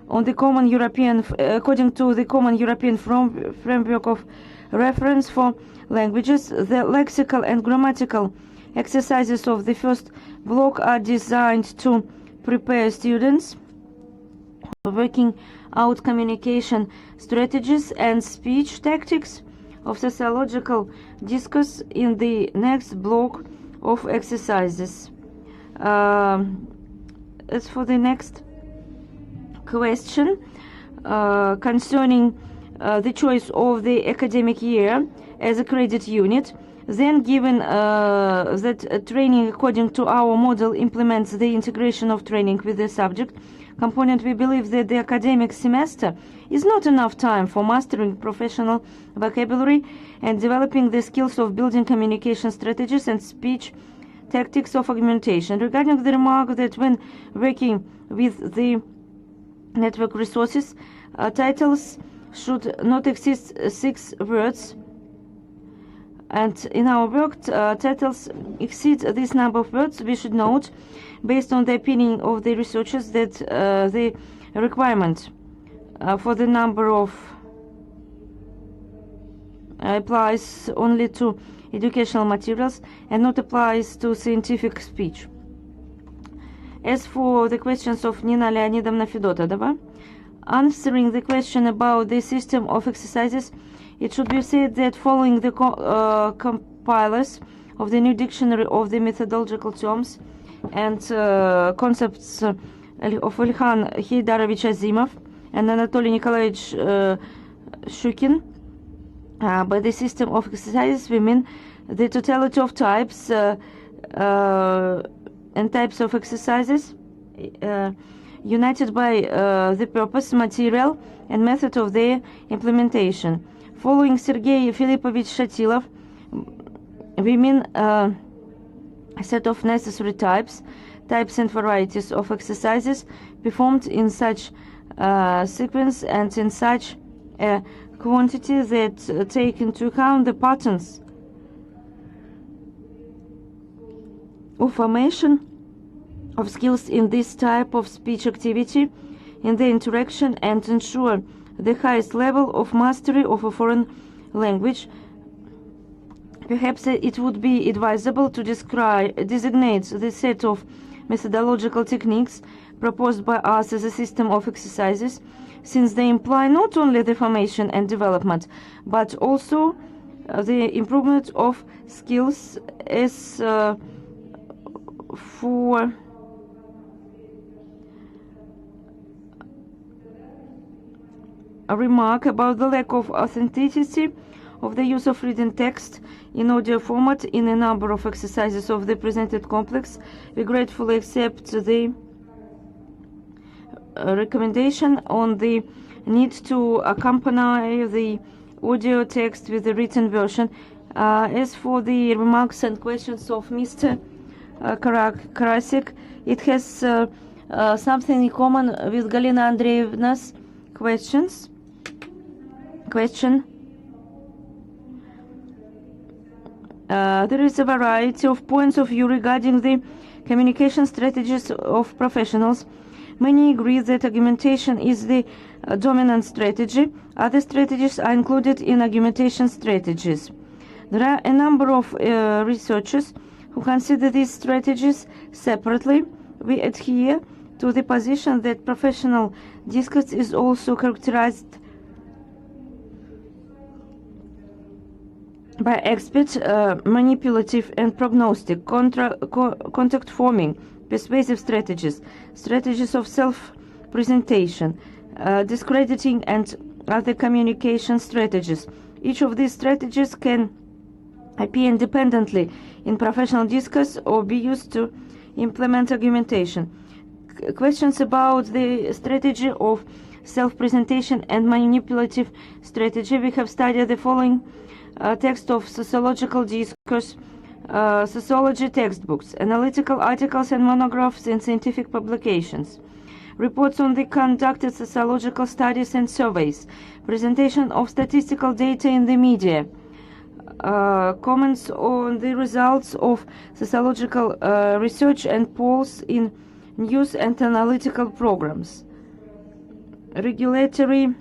on the common European, according to the common European framework of reference for languages. The lexical and grammatical exercises of the first block are designed to prepare students working out communication strategies and speech tactics of sociological discourse in the next block of exercises. As for the next question concerning the choice of the academic year as a credit unit, then given that training according to our model implements the integration of training with the subject component, we believe that the academic semester is not enough time for mastering professional vocabulary and developing the skills of building communication strategies and speech tactics of argumentation. Regarding the remark that when working with the network resources, titles should not exceed 6 words, and in our work titles exceed this number of words, we should note, based on the opinion of the researchers, that the requirement for the number of applies only to educational materials and not applies to scientific speech. As for the questions of Nina Leonidovna Fedotova, answering the question about the system of exercises, it should be said that following the compilers of the new dictionary of the methodological terms and concepts of Ilhan Heidarovich Azimov and Anatoly Nikolaevich Shukin, by the system of exercises we mean the totality of types and types of exercises united by the purpose, material, and method of their implementation. Following Sergei Filipovich Shatilov, we mean a set of necessary types and varieties of exercises performed in such sequence and in such a quantity that take into account the patterns of formation of skills in this type of speech activity in the interaction and ensure the highest level of mastery of a foreign language. Perhaps it would be advisable to designate the set of methodological techniques proposed by us as a system of exercises, since they imply not only the formation and development, but also the improvement of skills. As for a remark about the lack of authenticity of the use of written text in audio format in a number of exercises of the presented complex, we gratefully accept the recommendation on the need to accompany the audio text with the written version. As for the remarks and questions of Mr. Karasik, it has something in common with Galina Andreevna's question. There is a variety of points of view regarding the communication strategies of professionals. Many agree that argumentation is the dominant strategy. Other strategies are included in argumentation strategies. There are a number of researchers who consider these strategies separately. We adhere to the position that professional discourse is also characterized by expert, manipulative and prognostic, contact-forming, persuasive strategies, strategies of self-presentation, discrediting and other communication strategies. Each of these strategies can appear independently in professional discourse or be used to implement argumentation. Questions about the strategy of self-presentation and manipulative strategy, we have studied the following text of sociological discourse, sociology textbooks, analytical articles and monographs in scientific publications, reports on the conducted sociological studies and surveys, presentation of statistical data in the media, comments on the results of sociological research and polls in news and analytical programs, regulatory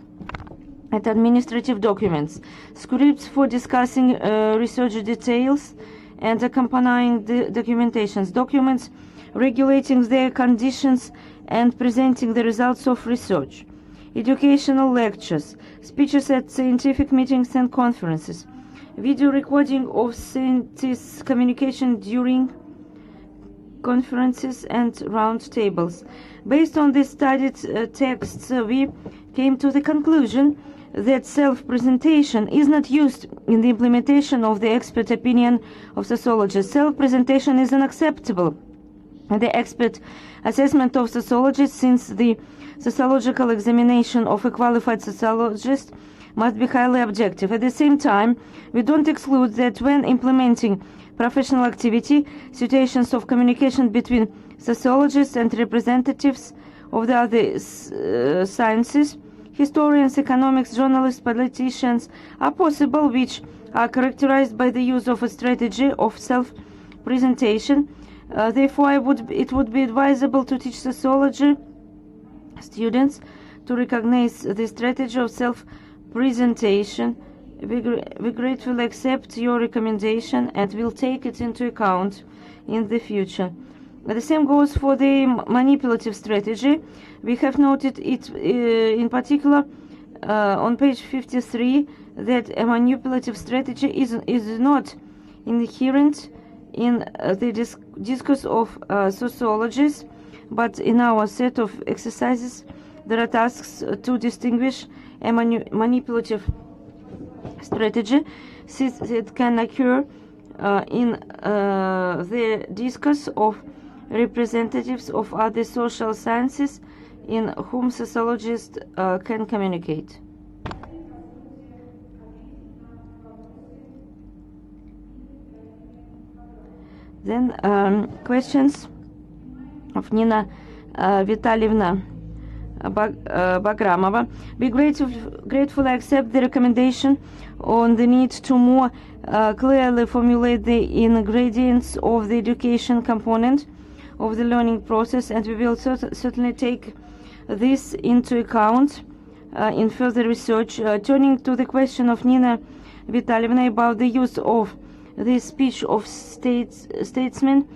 and administrative documents, scripts for discussing research details and accompanying the documentations, documents regulating their conditions and presenting the results of research. educational lectures, speeches at scientific meetings and conferences, video recording of scientists' communication during conferences and round tables. Based on these studied texts, we came to the conclusion that self-presentation is not used in the implementation of the expert opinion of sociologists. Self-presentation is unacceptable in the expert assessment of sociologists, since the sociological examination of a qualified sociologist must be highly objective. At the same time, we don't exclude that when implementing professional activity, situations of communication between sociologists and representatives of the other sciences, historians, economics, journalists, politicians, are possible, which are characterized by the use of a strategy of self-presentation. Therefore, it would be advisable to teach sociology students to recognize the strategy of self-presentation. We gratefully accept your recommendation and will take it into account in the future. The same goes for the manipulative strategy. We have noted it in particular on page 53 that a manipulative strategy is not inherent in the discourse of sociologists, but in our set of exercises there are tasks to distinguish a manipulative strategy, since it can occur in the discourse of representatives of other social sciences in whom sociologists can communicate. Then questions of Nina Vitalyevna Bagramova. We gratefully accept the recommendation on the need to more clearly formulate the ingredients of the education component of the learning process, and we will certainly take this into account in further research. Turning to the question of Nina Vitalyevna about the use of the speech of statesmen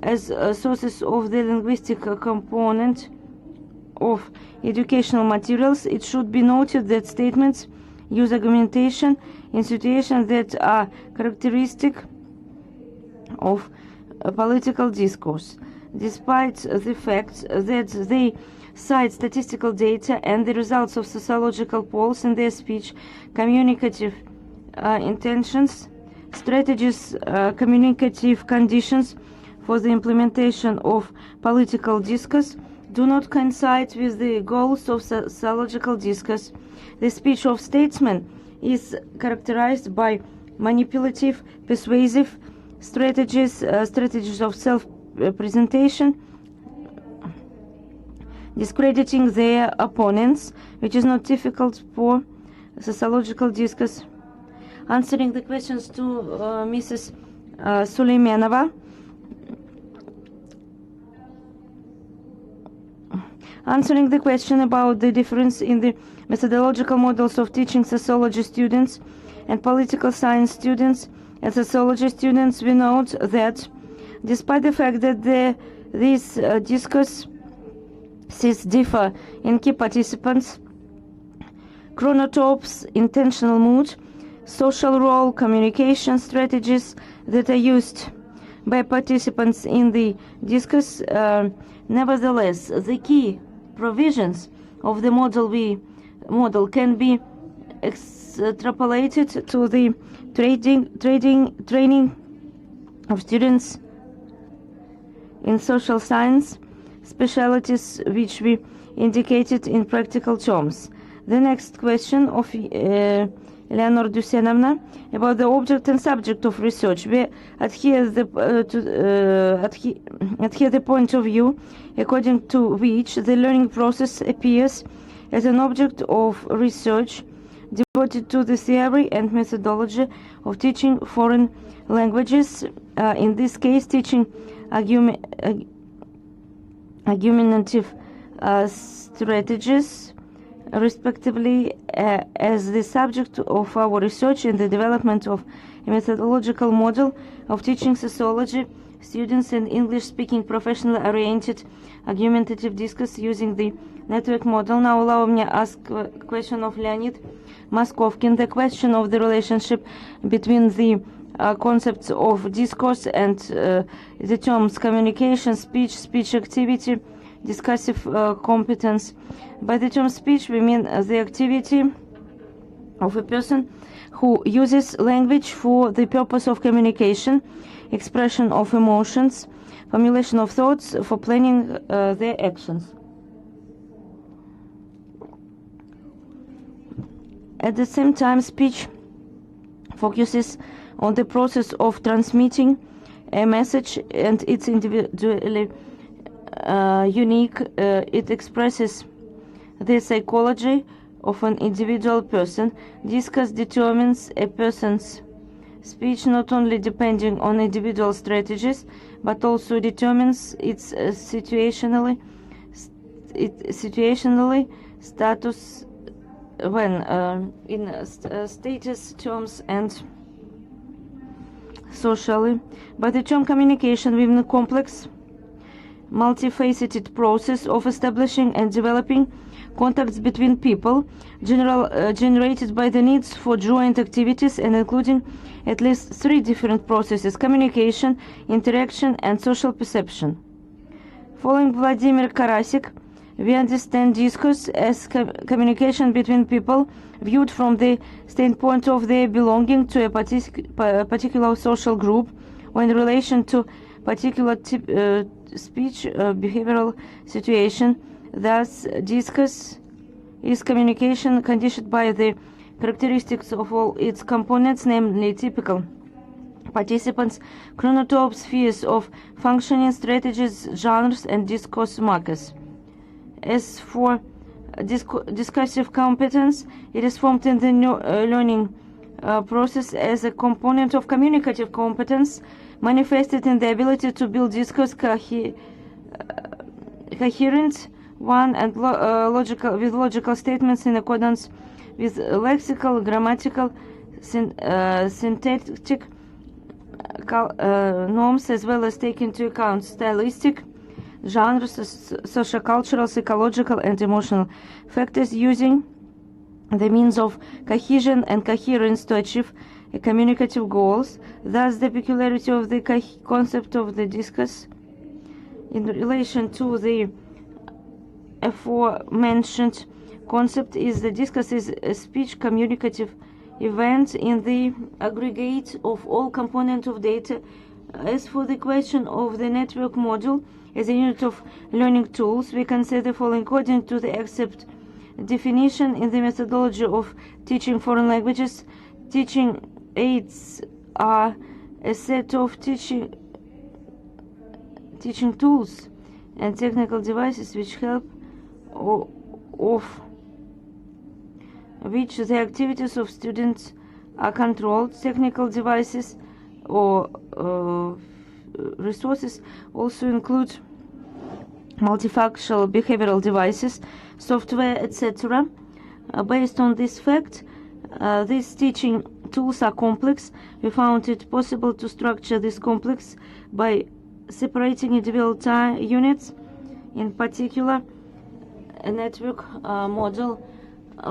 as sources of the linguistic component of educational materials, it should be noted that statements use argumentation in situations that are characteristic of political discourse. Despite the fact that they cite statistical data and the results of sociological polls in their speech, communicative intentions, strategies, communicative conditions for the implementation of political discourse do not coincide with the goals of sociological discourse. The speech of statesmen is characterized by manipulative, persuasive strategies, strategies of self-presentation, discrediting their opponents, which is not difficult for sociological discourse. Answering the questions to Mrs. Suleimanova. Answering the question about the difference in the methodological models of teaching sociology students and political science students and sociology students, we note that despite the fact that these discourses differ in key participants, chronotopes, intentional mood, social role, communication strategies that are used by participants in the discourse, nevertheless, the key provisions of the model can be extrapolated to the training of students in social science specialties, which we indicated in practical terms. The next question of Eleanor Dusenovna about the object and subject of research. We adhere the point of view according to which the learning process appears as an object of research devoted to the theory and methodology of teaching foreign languages, in this case teaching argumentative strategies, respectively, as the subject of our research in the development of a methodological model of teaching sociology students and English-speaking professional-oriented argumentative discourse using the network model. Now allow me to ask a question of Leonid Moskovkin, the question of the relationship between the concepts of discourse and the terms communication, speech, speech activity, discursive competence. By the term speech, we mean the activity of a person who uses language for the purpose of communication, expression of emotions, formulation of thoughts, for planning their actions. At the same time, speech focuses on the process of transmitting a message, and it's individually unique. It expresses the psychology of an individual person. Discourse determines a person's speech not only depending on individual strategies, but also determines its situationally status when in status terms and socially. By the term communication, we mean a complex, multifaceted process of establishing and developing contacts between people, generated by the needs for joint activities and including at least three different processes: communication, interaction, and social perception. Following Vladimir Karasik, we understand discourse as communication between people viewed from the standpoint of their belonging to a particular social group or in relation to particular speech behavioral situation. Thus, discourse is communication conditioned by the characteristics of all its components, namely typical participants, chronotypes, spheres of functioning, strategies, genres, and discourse markers. As for discursive competence, it is formed in the learning process as a component of communicative competence, manifested in the ability to build discourse coherent one and logical statements in accordance with lexical, grammatical, syntactic norms, as well as take into account stylistic, genres, sociocultural, psychological, and emotional factors, using the means of cohesion and coherence to achieve communicative goals. Thus, the peculiarity of the concept of the discourse in relation to the aforementioned concept is the discourse is a speech communicative event in the aggregate of all components of data. As for the question of the network module as a unit of learning tools, we can say the following: according to the accepted definition in the methodology of teaching foreign languages, teaching aids are a set of teaching tools and technical devices which help of which the activities of students are controlled. Technical devices or resources also include multifunctional behavioral devices, software, etc. Based on this fact, these teaching tools are complex. We found it possible to structure this complex by separating individual units, in particular a network model.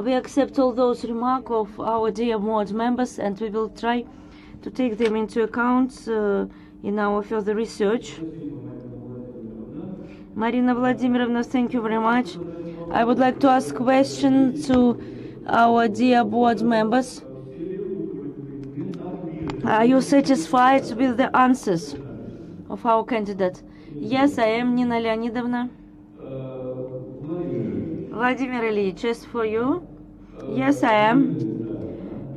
We accept all those remarks of our dear board members, and we will try to take them into account in our further research. Marina Vladimirovna, thank you very much. I would like to ask a question to our dear board members. Are you satisfied with the answers of our candidate? Yes, I am. Nina Leonidovna. Vladimir Ilyich, as for you? Yes, I am.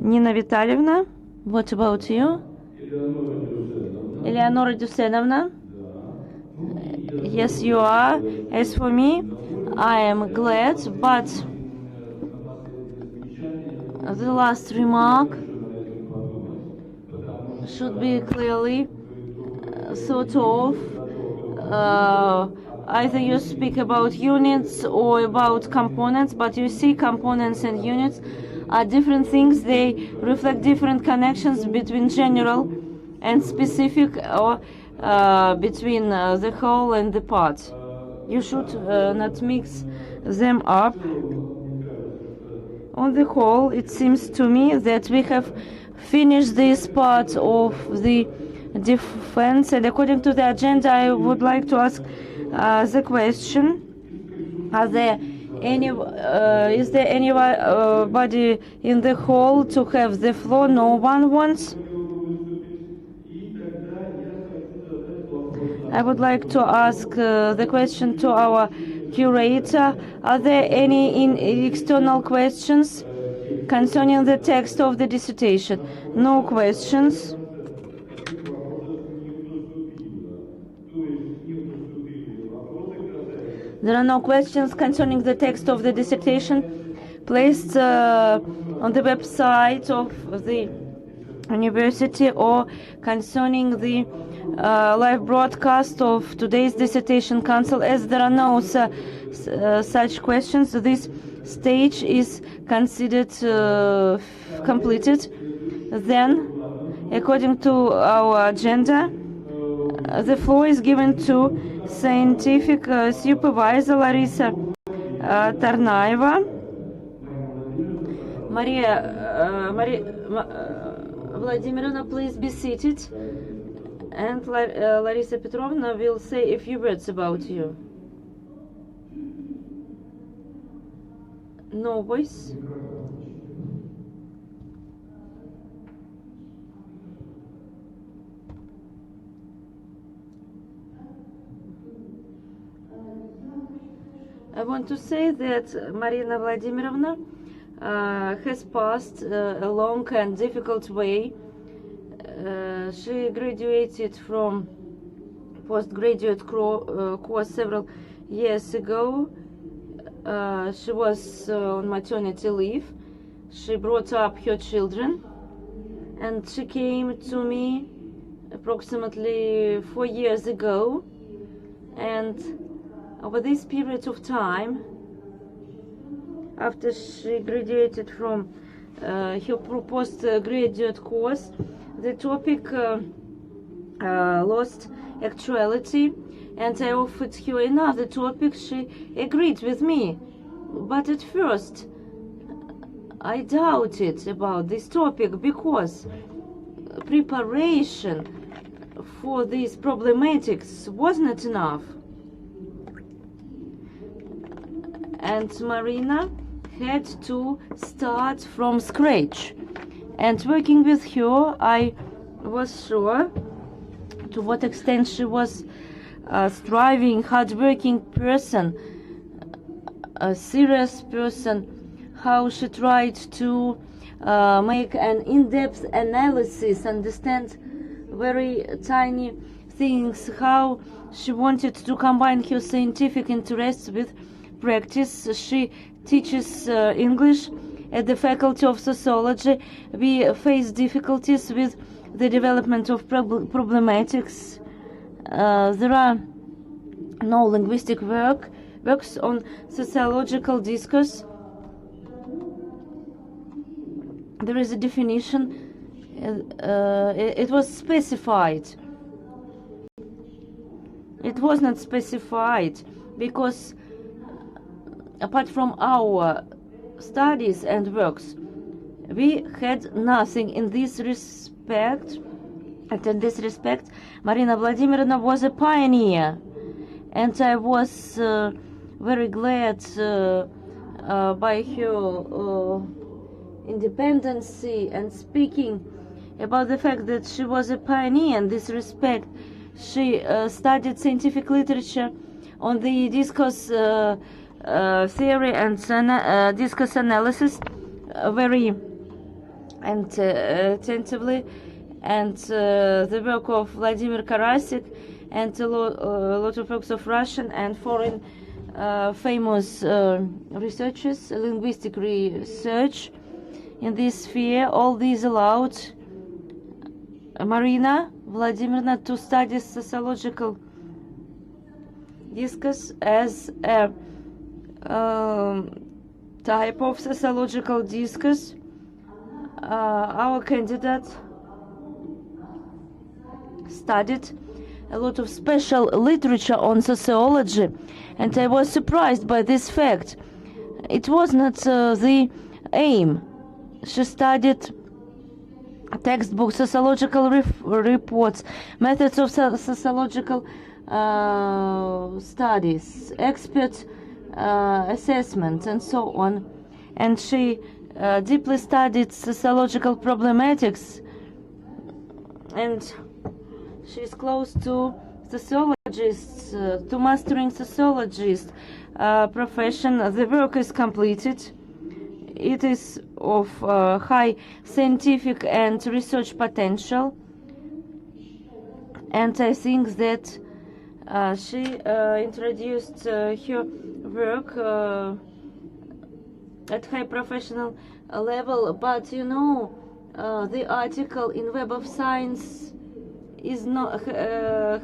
Nina Vitalyevna, what about you? Eleonora Dusenovna? Yes, you are. As for me, I am glad, but the last remark should be clearly thought of. Either you speak about units or about components, but you see components and units are different things. They reflect different connections between general and specific or between the whole and the part. You should not mix them up. On the whole, it seems to me that we have finished this part of the defense, and according to the agenda, I would like to ask the question: is there anybody in the hall to have the floor? No one wants. I would like to ask the question to our curator. Are there any external questions concerning the text of the dissertation? No questions. There are no questions concerning the text of the dissertation placed on the website of the university or concerning the live broadcast of today's dissertation council. As there are no such questions, this stage is considered completed. Then, according to our agenda, the floor is given to scientific supervisor Larisa Tarnaeva. Vladimirovna, please be seated. And Larisa Petrovna will say a few words about you. No voice. I want to say that Marina Vladimirovna has passed a long and difficult way. She graduated from postgraduate course several years ago. She was on maternity leave. She brought up her children, and she came to me approximately 4 years ago. And over this period of time, after she graduated from her postgraduate course, the topic lost actuality, and I offered her another topic. She agreed with me, but at first I doubted about this topic because preparation for these problematics was not enough. And Marina had to start from scratch. And working with her, I was sure to what extent she was a striving, hard-working person, a serious person, how she tried to make an in-depth analysis, understand very tiny things, how she wanted to combine her scientific interests with practice. She teaches English at the Faculty of Sociology. We face difficulties with the development of problematics. There are no linguistic works on sociological discourse. There is a definition. It was specified. It was not specified because apart from our studies and works, we had nothing in this respect. And in this respect, Marina Vladimirovna was a pioneer, and I was very glad by her independency and speaking about the fact that she was a pioneer in this respect. She studied scientific literature on the discourse theory and discourse analysis very attentively, and the work of Vladimir Karasik and a lot of works of Russian and foreign famous researchers, linguistic research in this sphere. All these allowed Marina Vladimirovna to study sociological discourse as a type of sociological discourse. Our candidate studied a lot of special literature on sociology, and I was surprised by this fact. It was not the aim. She studied textbooks, sociological reports, methods of sociological studies, expert assessments, and so on. And she deeply studied sociological problematics, and she is close to sociologists, to mastering sociologist profession. The work is completed. It is of high scientific and research potential, and I think that she introduced her work at high professional level. But you know, the article in Web of Science is not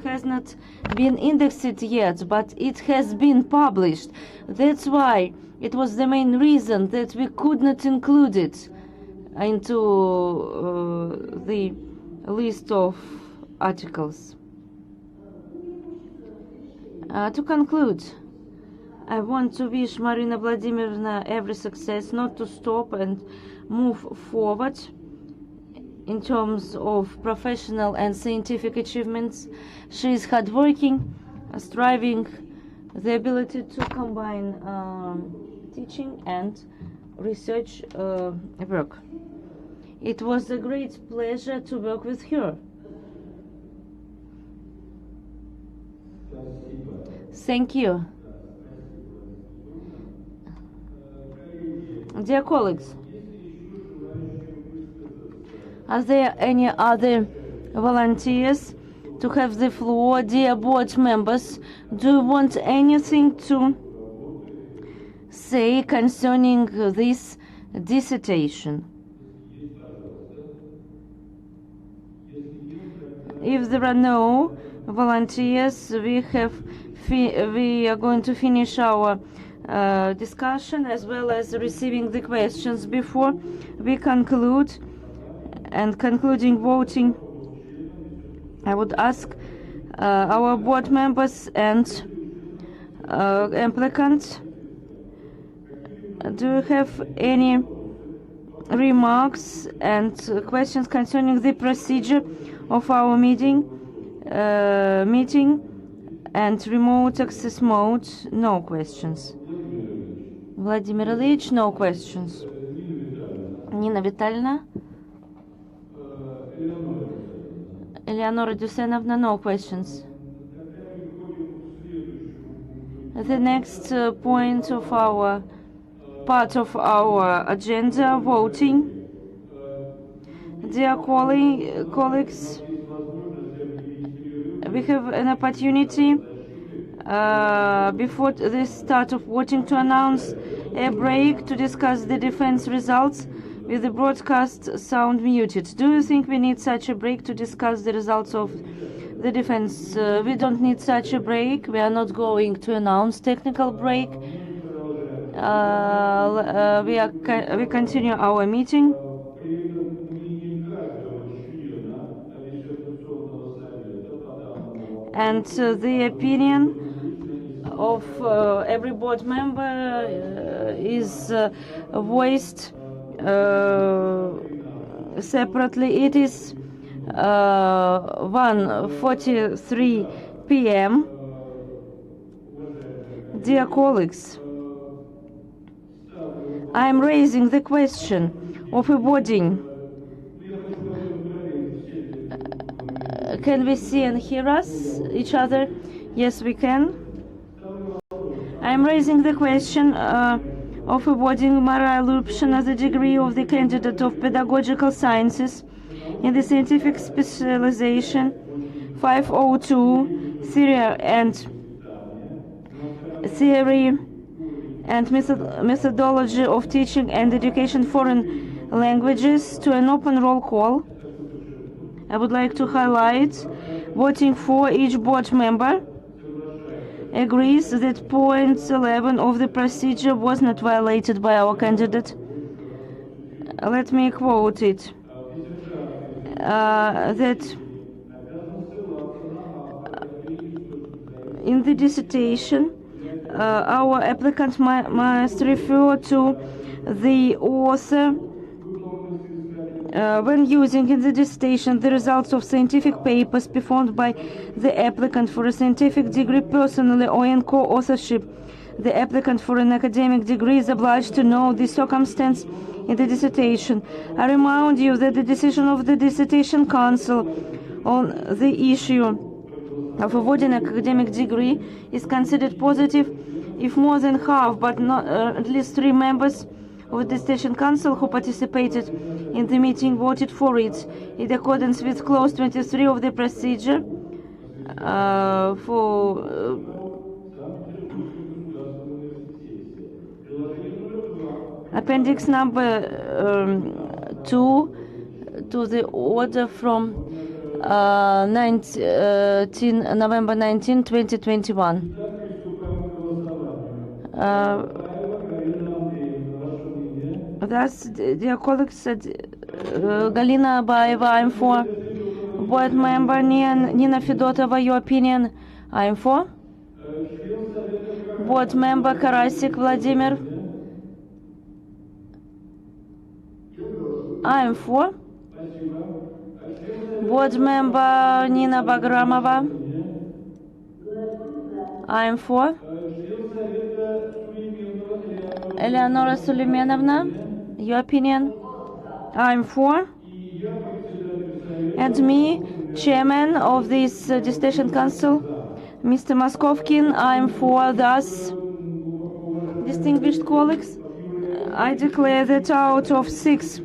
has not been indexed yet, but it has been published. That's why it was the main reason that we could not include it into the list of articles. To conclude, I want to wish Marina Vladimirovna every success, not to stop and move forward in terms of professional and scientific achievements. She is hardworking, striving, the ability to combine teaching and research work. It was a great pleasure to work with her. Thank you. Dear colleagues, are there any other volunteers to have the floor? Dear board members, do you want anything to say concerning this dissertation? If there are no volunteers, we are going to finish our discussion as well as receiving the questions. Before we conclude and concluding voting, I would ask our board members and applicants, do you have any remarks and questions concerning the procedure of our meeting and remote access mode? No questions. Vladimir Ilyich, no questions. Nina Vitalyevna? Eleonora Dusenovna, no questions. The next point of our part of our agenda, voting. Dear colleagues, we have an opportunity before the start of voting to announce a break to discuss the defense results with the broadcast sound muted. Do you think we need such a break to discuss the results of the defense? We don't need such a break. We are not going to announce technical break. We continue our meeting. And the opinion of every board member is voiced separately. It is 1:43 p.m. Dear colleagues, I am raising the question of voting. Can we see and hear us, each other? Yes, we can. I am raising the question of awarding Marina Lyubshina the degree of the Candidate of Pedagogical Sciences in the scientific specialization 502, Theory and Methodology of Teaching and Education Foreign Languages, to an open roll call. I would like to highlight voting for. Each board member agrees that point 11 of the procedure was not violated by our candidate. Let me quote it. That In the dissertation, our applicant must refer to the author when using in the dissertation the results of scientific papers performed by the applicant for a scientific degree personally or in co-authorship. The applicant for an academic degree is obliged to know the circumstance in the dissertation. I remind you that the decision of the Dissertation Council on the issue of awarding an academic degree is considered positive if more than half, but not at least 3 members of the Dissertation Council who participated in the meeting voted for it, in accordance with Clause 23 of the procedure Appendix number 2 to the order from November 19, 2021. Thus, dear colleagues, said Galina Baeva, I'm for. Board member Nina Fedotova, your opinion? I'm for. Board member Karasik Vladimir? I'm for. Board member Nina Bagramova? I'm for. Eleonora Suleimanovna, your opinion? I'm for. And me, chairman of this Dissertation Council, Mr. Moskovkin, I'm for. Thus, distinguished colleagues, I declare that out of 6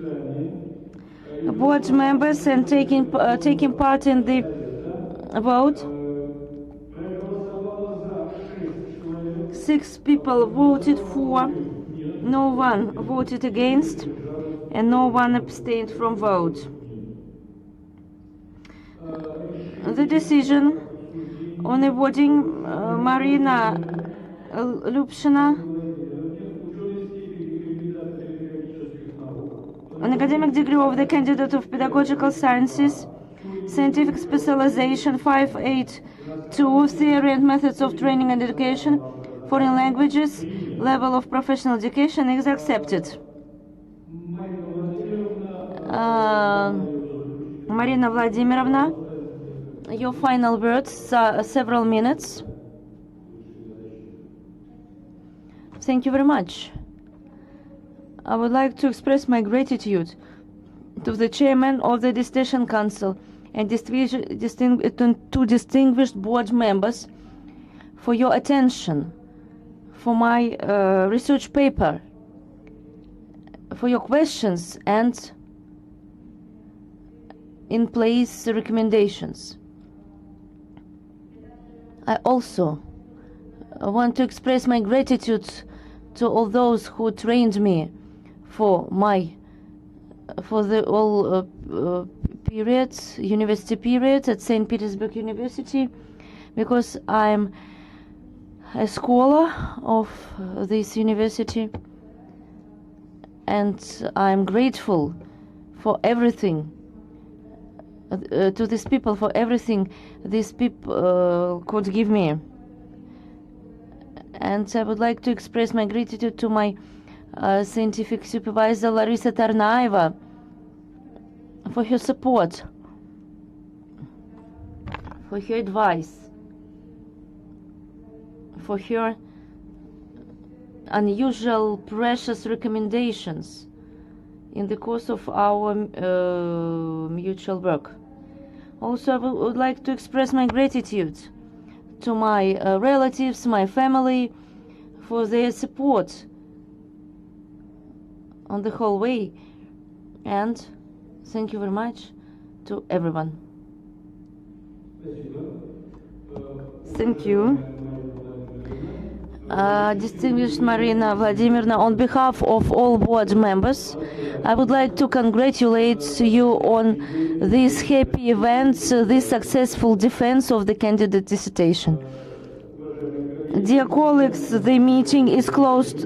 board members and taking part in the vote, 6 people voted for, no one voted against, and no one abstained from vote. The decision on awarding Marina Lyubshina an academic degree of the Candidate of Pedagogical Sciences, Scientific Specialization 582, Theory and Methods of Training and Education, Foreign Languages, Level of Professional Education is accepted. Marina Vladimirovna, your final words, several minutes. Thank you very much. I would like to express my gratitude to the chairman of the Dissertation Council and to distinguished board members for your attention, for my research paper, for your questions and in place recommendations. I also want to express my gratitude to all those who trained me for the all periods, university period at St. Petersburg University, because I'm a scholar of this university, and I'm grateful for everything to these people, for everything these people could give me. And I would like to express my gratitude to my scientific supervisor Larisa Tarnaeva for her support, for her advice, for her unusual precious recommendations in the course of our mutual work. Also, I would like to express my gratitude to my relatives, my family, for their support on the whole way, and thank you very much to everyone. Thank you. Distinguished Marina Vladimirovna, on behalf of all board members, I would like to congratulate you on these happy events, this successful defense of the candidate dissertation. Dear colleagues, the meeting is closed,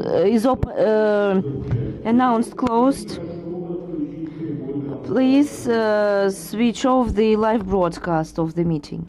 announced closed. Please switch off the live broadcast of the meeting.